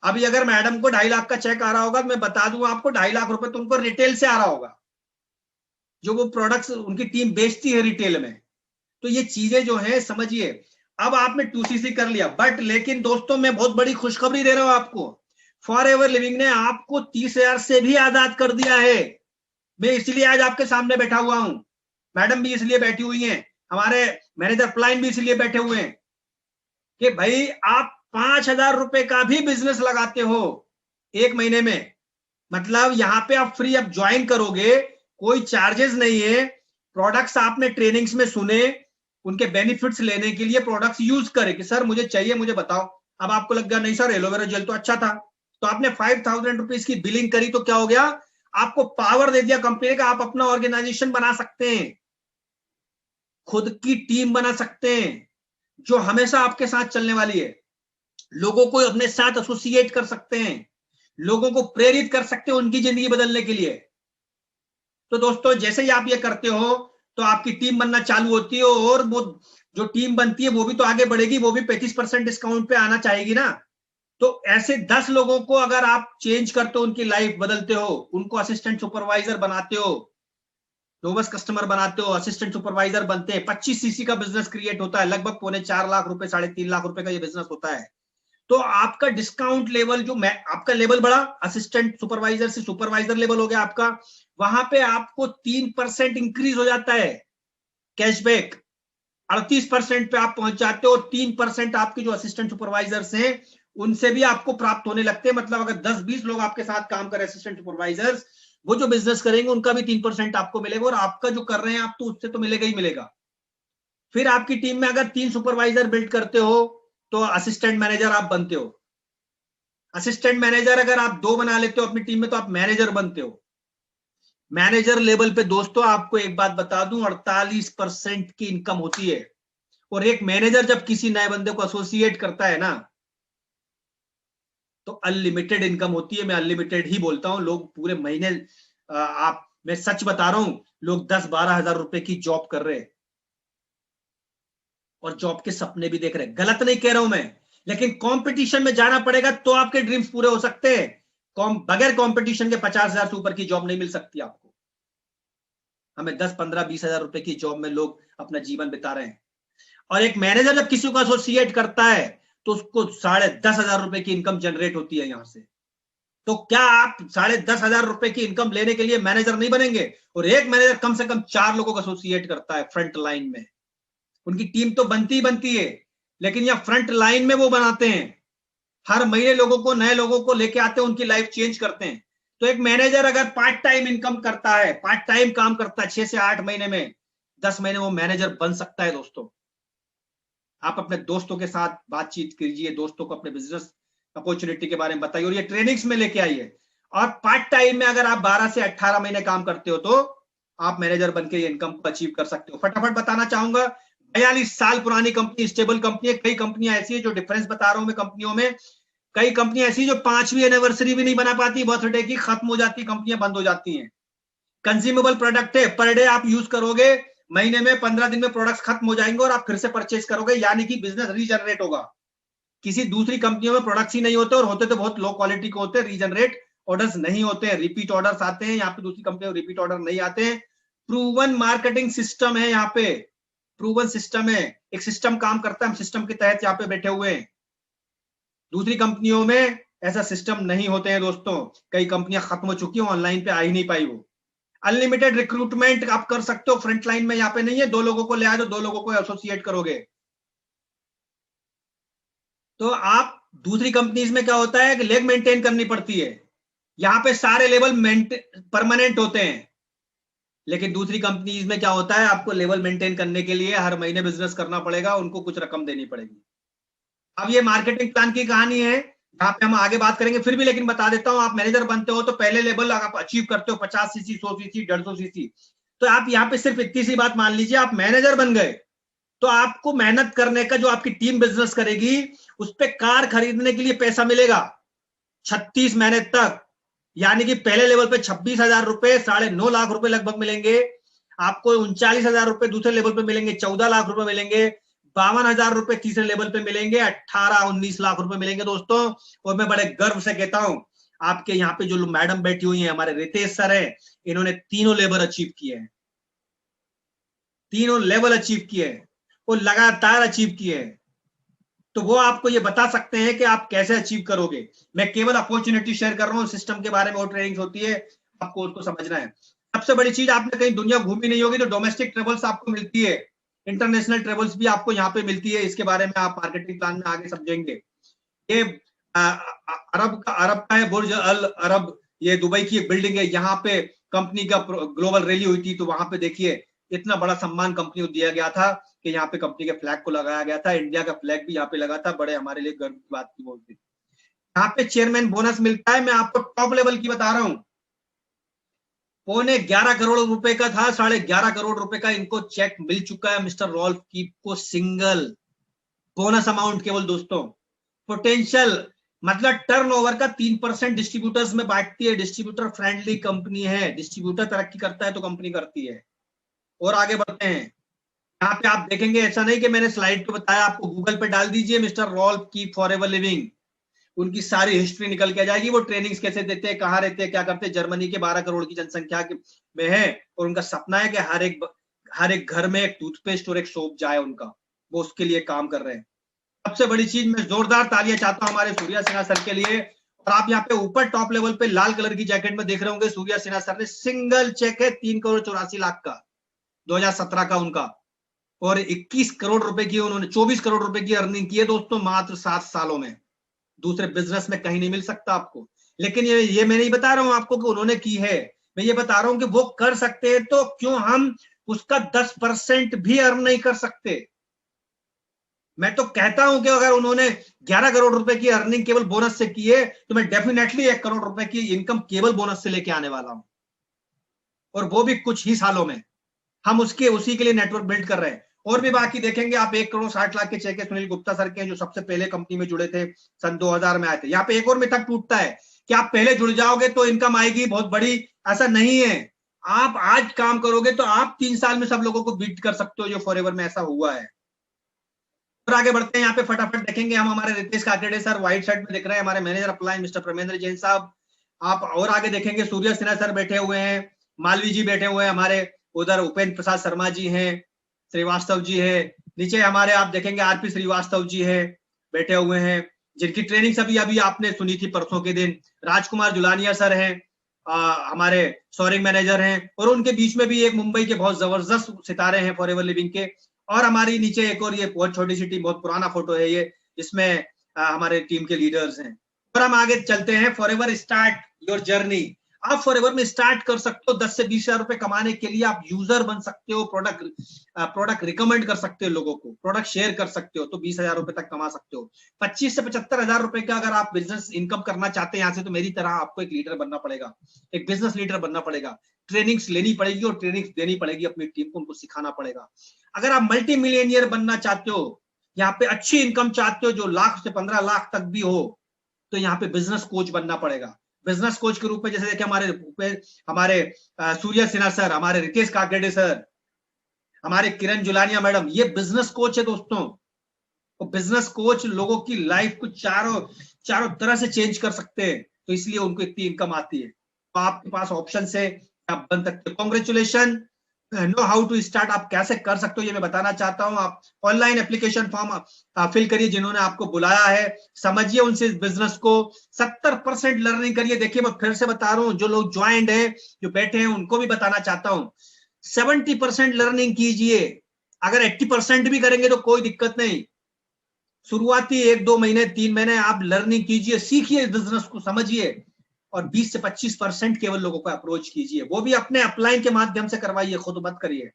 अभी अगर मैडम को 2.5 लाख का चेक आ रहा होगा, मैं बता दूं आपको, 2.5 लाख रुपए तो उनको रिटेल से आ रहा होगा, जो वो प्रोडक्ट्स उनकी टीम बेचती है रिटेल में। तो ये चीजें जो है समझिए। अब आपने 2cc कर लिया, बट लेकिन दोस्तों मैं बहुत बड़ी खुशखबरी दे रहा हूं आपको, फॉरएवर लिविंग ने आपको 30,000 से भी आजाद कर दिया है। मैं इसलिए आज आपके सामने बैठा हुआ हूं, मैडम भी इसलिए बैठी हुई हैं, हमारे मैनेजर प्लाइन भी इसलिए बैठे हुए हैं कि भाई आप 5,000 रुपए का भी बिजनेस लगाते हो 1 महीने में, मतलब यहां पे आप फ्री अब ज्वाइन करोगे कोई चार्जेस नहीं है। प्रोडक्ट्स आपने ट्रेनिंग्स में सुने, उनके बेनिफिट्स लेने के लिए प्रोडक्ट्स यूज करें कि सर मुझे चाहिए, मुझे बताओ। अब आपको लग गया नहीं सर एलोवेरा जेल तो अच्छा था, तो आपने 5,000 रुपीज की बिलिंग करी, तो क्या हो गया, आपको पावर दे दिया कंपनी का, आप अपना ऑर्गेनाइजेशन बना सकते हैं, खुद की टीम बना सकते हैं जो हमेशा आपके साथ चलने वाली है, लोगों को अपने साथ एसोसिएट कर सकते हैं, लोगों को प्रेरित कर सकते हैं उनकी जिंदगी बदलने के लिए। तो दोस्तों जैसे ही आप ये करते हो तो आपकी टीम बनना चालू होती है, और वो जो टीम बनती है वो भी तो आगे बढ़ेगी, वो भी 35% डिस्काउंट पे आना चाहेगी ना। तो ऐसे 10 लोगों को अगर आप चेंज करते हो, उनकी लाइफ बदलते हो, उनको असिस्टेंट सुपरवाइजर बनाते हो, रोबस कस्टमर बनाते हो, असिस्टेंट सुपरवाइजर बनते हैं, 25 सीसी का बिजनेस क्रिएट होता है, लगभग 4.25 लाख रुपए, 3.5 लाख रुपए का ये बिजनेस होता है। तो आपका डिस्काउंट लेवल जो मैं आपका लेवल बढ़ा, असिस्टेंट सुपरवाइजर से सुपरवाइजर लेवल हो गया आपका, वहां पे आपको 3% इंक्रीज हो जाता है कैशबैक, 38% पे आप पहुंच जाते हो। 3% आपके जो असिस्टेंट सुपरवाइजर्स हैं उनसे भी आपको प्राप्त होने लगते हैं। मतलब अगर 10-20 लोग आपके साथ काम करें असिस्टेंट सुपरवाइजर्स, वो जो बिजनेस करेंगे उनका भी 3% आपको मिलेगा, और आपका जो कर रहे हैं आप तो उससे तो मिलेगा ही मिलेगा। फिर आपकी टीम में अगर 3 सुपरवाइजर बिल्ड करते हो तो असिस्टेंट मैनेजर आप बनते हो। असिस्टेंट मैनेजर अगर आप 2 बना लेते हो अपनी टीम में तो आप मैनेजर बनते हो। मैनेजर लेवल पे दोस्तों आपको एक बात बता दूं, 48% की इनकम होती है। और एक मैनेजर जब किसी नए बंदे को एसोसिएट करता है ना, तो अनलिमिटेड इनकम होती है। मैं अनलिमिटेड ही बोलता हूं। लोग पूरे महीने, आप, मैं सच बता रहा हूं, लोग 10-12 हजार रुपए की जॉब कर रहे हैं और जॉब के सपने भी देख रहे हैं। गलत नहीं कह रहा हूं मैं, लेकिन कंपटीशन में जाना पड़ेगा तो आपके ड्रीम्स पूरे हो सकते हैं। बगैर कंपटीशन के 50,000 से ऊपर की जॉब नहीं मिल सकती आपको। हमें 10-15-20 हजार रुपए की जॉब में लोग अपना जीवन बिता रहे हैं। और एक मैनेजर जब किसी को एसोसिएट करता है तो उसको 10,500 रुपए की इनकम जनरेट होती है यहां से। तो क्या आप 10,500 रुपए की इनकम लेने के लिए मैनेजर नहीं बनेंगे? और एक मैनेजर कम से कम 4 लोगों को एसोसिएट करता है फ्रंट लाइन में। उनकी टीम तो बनती ही बनती है, लेकिन यह फ्रंट लाइन में वो बनाते हैं, हर महीने लोगों को, नए लोगों को लेके आते हैं, उनकी लाइफ चेंज करते हैं। तो एक मैनेजर अगर पार्ट टाइम इनकम करता है, पार्ट टाइम काम करता है, 6 से 8 महीने में, 10 महीने वो मैनेजर बन सकता है दोस्तों। आप अपने दोस्तों के साथ बातचीत कीजिए, दोस्तों को अपने बिजनेस अपॉर्चुनिटी के बारे में बताइए और ये ट्रेनिंग्स में लेके आइए। और पार्ट टाइम में अगर आप 12 से 18 महीने काम करते हो तो आप मैनेजर बनके ये इनकम को अचीव कर सकते हो। फटाफट बताना चाहूंगा, 42 साल पुरानी कंपनी, स्टेबल कंपनी है। कई कंपनियां ऐसी है, जो डिफरेंस बता रहा हूं मैं कंपनियों में, कई कंपनियां ऐसी जो 5वीं एनिवर्सरी भी नहीं बना पाती, बर्थडे की, खत्म हो जाती, कंपनियां बंद हो जाती हैं। कंज्यूमेबल प्रोडक्ट है, पर डे आप यूज करोगे, महीने में 15 दिन में प्रोडक्ट्स खत्म हो जाएंगे और आप फिर से परचेज करोगे, यानी कि बिजनेस रीजनरेट होगा। किसी दूसरी कंपनियों में प्रोडक्ट्स ही नहीं होते, और होते तो बहुत लो क्वालिटी के होते हैं, रीजनरेट ऑर्डर्स नहीं होते हैं, रिपीट ऑर्डर्स आते हैं। यहाँ पे दूसरी कंपनियों में रिपीट ऑर्डर नहीं आते हैं। प्रूवन मार्केटिंग सिस्टम है यहाँ पे, प्रूवन सिस्टम है, एक सिस्टम काम करता है, हम सिस्टम के तहत यहाँ पे बैठे हुए हैं। दूसरी कंपनियों में ऐसा सिस्टम नहीं होते हैं दोस्तों। कई कंपनियां खत्म हो चुकी हैं, ऑनलाइन पे आ ही नहीं पाई वो। अनलिमिटेड रिक्रूटमेंट आप कर सकते हो, फ्रंट लाइन में यहाँ पे नहीं है, 2 लोगों को ले आए तो 2 लोगों को एसोसिएट करोगे। तो आप, दूसरी कंपनीज में क्या होता है कि लेग मेंटेन करनी पड़ती है, यहाँ पे सारे लेवल परमानेंट होते हैं। लेकिन दूसरी कंपनीज में क्या होता है, आपको लेवल मेंटेन करने के लिए हर महीने बिजनेस करना पड़ेगा, उनको कुछ रकम देनी पड़ेगी। अब ये मार्केटिंग प्लान की कहानी है, यहाँ पे हम आगे बात करेंगे, फिर भी लेकिन बता देता हूं, आप मैनेजर बनते हो तो पहले लेवल आप अचीव करते हो 50 सीसी, 100 सीसी, 150 सीसी। तो आप यहाँ पे सिर्फ इतनी सी बात मान लीजिए, आप मैनेजर बन गए तो आपको मेहनत करने का, जो आपकी टीम बिजनेस करेगी उस पर कार खरीदने के लिए पैसा मिलेगा 36 महीने तक। यानी कि पहले लेवल पे 26,000 रुपए, 9.5 लाख रुपए लगभग मिलेंगे आपको। 39,000 रुपए दूसरे लेवल पे मिलेंगे, 14 लाख रुपए मिलेंगे। 52,000 रुपए तीसरे लेवल पे मिलेंगे, 18-19 लाख रुपए मिलेंगे दोस्तों। और मैं बड़े गर्व से कहता हूं, आपके यहाँ पे जो मैडम बैठी हुई है, हमारे रितेश सर है, इन्होंने तीनों लेवल अचीव किए हैं, तीनों लेवल अचीव किए हैं और लगातार अचीव किए हैं। तो वो आपको ये बता सकते हैं कि आप कैसे अचीव करोगे। मैं केवल अपॉर्चुनिटी शेयर कर रहा हूँ, सिस्टम के बारे में और ट्रेनिंग होती है, आपको उसको समझना है। सबसे बड़ी चीज, आपने कहीं दुनिया घूमी नहीं होगी तो डोमेस्टिक ट्रेवल्स आपको मिलती है, इंटरनेशनल ट्रेवल्स भी आपको यहाँ पे मिलती है। इसके बारे में आप मार्केटिंग प्लान में आगे समझेंगे। ये अरब का है बुर्ज अल अरब, ये दुबई की एक बिल्डिंग है, यहाँ पे कंपनी का ग्लोबल रैली हुई थी, तो वहां पे देखिए इतना बड़ा सम्मान कंपनी को दिया गया था कि यहाँ पे कंपनी के फ्लैग को लगाया गया था, इंडिया का फ्लैग भी यहाँ पे लगा था। बड़े हमारे लिए गर्व की बात की बोलती। यहाँ पे चेयरमैन बोनस मिलता है, मैं आपको टॉप लेवल की बता रहा हूं। 11.25 करोड़ रुपए का था, 11.5 करोड़ रुपए का इनको चेक मिल चुका है मिस्टर रॉल्फ कीप को, सिंगल बोनस अमाउंट केवल दोस्तों। पोटेंशियल मतलब टर्नओवर का 3% डिस्ट्रीब्यूटर्स में बांटती है। डिस्ट्रीब्यूटर फ्रेंडली कंपनी है, डिस्ट्रीब्यूटर तरक्की करता है तो कंपनी करती है। और आगे बढ़ते हैं, यहाँ पे आप देखेंगे, ऐसा नहीं कि मैंने स्लाइड पे बताया, आपको गूगल पे डाल दीजिए mister Rolf keep forever living, उनकी सारी हिस्ट्री निकल के आ जाएगी। वो ट्रेनिंग्स कैसे देते हैं, कहाँ रहते हैं, क्या करते हैं। जर्मनी के 12 करोड़ की जनसंख्या में है और उनका सपना है कि हर एक घर में एक टूथपेस्ट और एक सोप जाए उनका, वो उसके लिए काम कर रहे हैं। सबसे बड़ी चीज, मैं जोरदार तालियां चाहता हूं हमारे सूर्या सिन्हा सर के लिए। और आप यहाँ पे ऊपर टॉप लेवल पे लाल कलर की जैकेट में देख रहे होंगे, सूर्या सिन्हा सर ने सिंगल चेक है 3 करोड़ 84 लाख का 2017 का उनका, और 21 करोड़ रुपए की उन्होंने 24 करोड़ रुपए की अर्निंग की है दोस्तों मात्र 7 सालों में। दूसरे बिजनेस में कहीं नहीं मिल सकता आपको। लेकिन ये मैं नहीं बता रहा हूं आपको कि उन्होंने की है, मैं ये बता रहा हूं कि वो कर सकते हैं, तो क्यों हम उसका 10% भी अर्न नहीं कर सकते। मैं तो कहता हूं कि अगर उन्होंने 11 करोड़ रुपए की अर्निंग केवल बोनस से की है, तो मैं डेफिनेटली 1 करोड़ रुपए की इनकम केवल बोनस से लेके आने वाला हूं, और वो भी कुछ ही सालों में। हम उसी के लिए नेटवर्क बिल्ड कर रहे हैं। और भी बाकी देखेंगे आप, 1 करोड़ 60 लाख के चेक है सुनील गुप्ता सर के, जो सबसे पहले कंपनी में जुड़े थे, सन 2000 में आए थे। यहाँ पे एक और मिथक टूटता है कि आप पहले जुड़ जाओगे तो इनकम आएगी बहुत बड़ी, ऐसा नहीं है। आप आज काम करोगे तो आप 3 साल में सब लोगों को बीट कर सकते हो, जो फॉरएवर में ऐसा हुआ है। और आगे बढ़ते हैं, यहाँ पे फटाफट देखेंगे हम, हमारे Ritesh Kakade sir white shirt में दिख रहे हैं, हमारे manager upline mister Pramendra Jain साहब। आप और आगे देखेंगे सूर्य सिन्हा सर बैठे हुए हैं, मालवी जी बैठे हुए हैं हमारे, उधर उपेंद्र प्रसाद शर्मा जी हैं, श्रीवास्तव जी है, नीचे हमारे आप देखेंगे आरपी श्रीवास्तव जी है बैठे हुए हैं, जिनकी ट्रेनिंग अभी आपने सुनी थी परसों के दिन। राजकुमार जुलानिया सर हैं, हमारे सोरिंग मैनेजर हैं, और उनके बीच में भी एक मुंबई के बहुत जबरदस्त सितारे हैं फॉरएवर लिविंग के। और हमारी नीचे एक और, ये बहुत छोटी सी टीम, बहुत पुराना फोटो है ये, इसमें हमारे टीम के लीडर्स हैं। और हम आगे चलते हैं, फॉरएवर स्टार्ट योर जर्नी। आप फॉरएवर में स्टार्ट कर सकते हो, 10 से 20 हजार रुपए कमाने के लिए आप यूजर बन सकते हो, प्रोडक्ट रिकमेंड कर सकते हो लोगों को, प्रोडक्ट शेयर कर सकते हो, तो 20 हजार रुपए तक कमा सकते हो। 25 से 75 हजार रुपए का अगर आप बिजनेस इनकम करना चाहते हैं यहाँ से, तो मेरी तरह आपको एक लीडर बनना पड़ेगा, एक बिजनेस लीडर बनना पड़ेगा, ट्रेनिंग्स लेनी पड़ेगी और ट्रेनिंग्स देनी पड़ेगी अपनी टीम को, उनको सिखाना पड़ेगा। अगर आप मल्टी मिलियनियर बनना चाहते हो, यहाँ पे अच्छी इनकम चाहते हो जो लाख से 15 लाख तक भी हो, तो यहाँ पे बिजनेस कोच बनना पड़ेगा। बिजनेस कोच के रूप में जैसे देखिए हमारे सूर्य सिन्हा सर, हमारे रितेश काकड़े सर, हमारे किरण जुलानिया मैडम, ये बिजनेस कोच है दोस्तों। तो बिजनेस कोच लोगों की लाइफ को चारों तरह से चेंज कर सकते हैं, तो इसलिए उनको इतनी इनकम आती है। तो आपके पास ऑप्शन है, आप बन सकते हो। Congratulation, know how to start, आप कैसे कर सकते हो ये मैं बताना चाहता हूं। आप ऑनलाइन एप्लीकेशन फॉर्म फिल करिए, जिन्होंने आपको बुलाया है समझिए उनसे इस बिजनेस को, 70% लर्निंग करिए। देखिए मैं फिर से बता रहा हूं, जो लोग ज्वाइंट है, जो बैठे हैं, उनको भी बताना चाहता हूं, 70% लर्निंग कीजिए। अगर 80% भी करेंगे तो कोई दिक्कत नहीं, शुरुआती 1-2 महीने 3 महीने आप लर्निंग कीजिए, सीखिए, बिजनेस को समझिए, और 20 से 25% केवल लोगों को अप्रोच कीजिए, वो भी अपने अपलाइन के माध्यम से करवाइए, खुद मत करिए।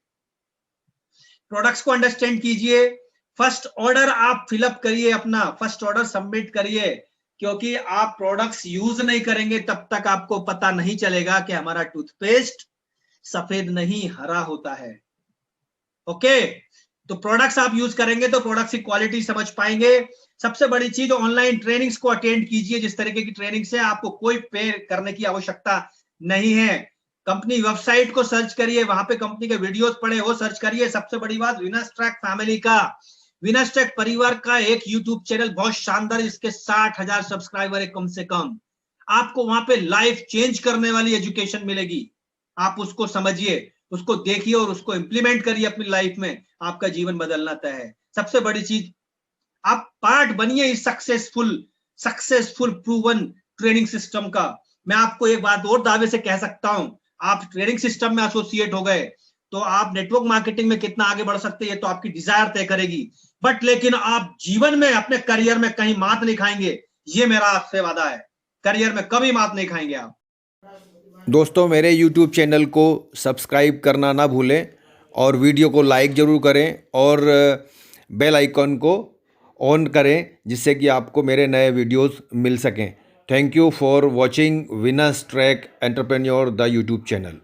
प्रोडक्ट्स को अंडरस्टैंड कीजिए, फर्स्ट ऑर्डर आप फिलअप करिए, अपना फर्स्ट ऑर्डर सबमिट करिए, क्योंकि आप प्रोडक्ट्स यूज नहीं करेंगे तब तक आपको पता नहीं चलेगा कि हमारा टूथपेस्ट सफेद नहीं हरा होता है। ओके, तो प्रोडक्ट्स आप यूज करेंगे तो प्रोडक्ट्स की क्वालिटी समझ पाएंगे। सबसे बड़ी चीज, ऑनलाइन ट्रेनिंग्स को अटेंड कीजिए, जिस तरीके की ट्रेनिंग से आपको कोई पे करने की आवश्यकता नहीं है। कंपनी वेबसाइट को सर्च करिए, वहां पे कंपनी के वीडियोस पढ़े, वो सर्च करिए। सबसे बड़ी बात, विनस्ट्रैक फैमिली का, विनस्ट्रैक परिवार का एक यूट्यूब चैनल बहुत शानदार, इसके 60,000 सब्सक्राइबर है कम से कम। आपको वहां पे लाइफ चेंज करने वाली एजुकेशन मिलेगी, आप उसको समझिए, उसको देखिए और उसको इंप्लीमेंट करिए अपनी लाइफ में, आपका जीवन बदलना तय है। सबसे बड़ी चीज, आप पार्ट बनिए इस सक्सेसफुल प्रूवन ट्रेनिंग सिस्टम का। मैं आपको एक बात और दावे से कह सकता हूं, आप ट्रेनिंग सिस्टम में एसोसिएट हो गए तो आप नेटवर्क मार्केटिंग में कितना आगे बढ़ सकते हैं, तो आपकी डिजायर तय करेगी। बट लेकिन आप जीवन में, अपने करियर में कहीं मात नहीं खाएंगे, ये मेरा आपसे वादा है, करियर में कभी मात नहीं खाएंगे आप। दोस्तों मेरे YouTube चैनल को सब्सक्राइब करना ना भूलें और वीडियो को लाइक ज़रूर करें और बेल आइकन को ऑन करें जिससे कि आपको मेरे नए वीडियोस मिल सकें। Thank you for watching winners track entrepreneur the YouTube channel.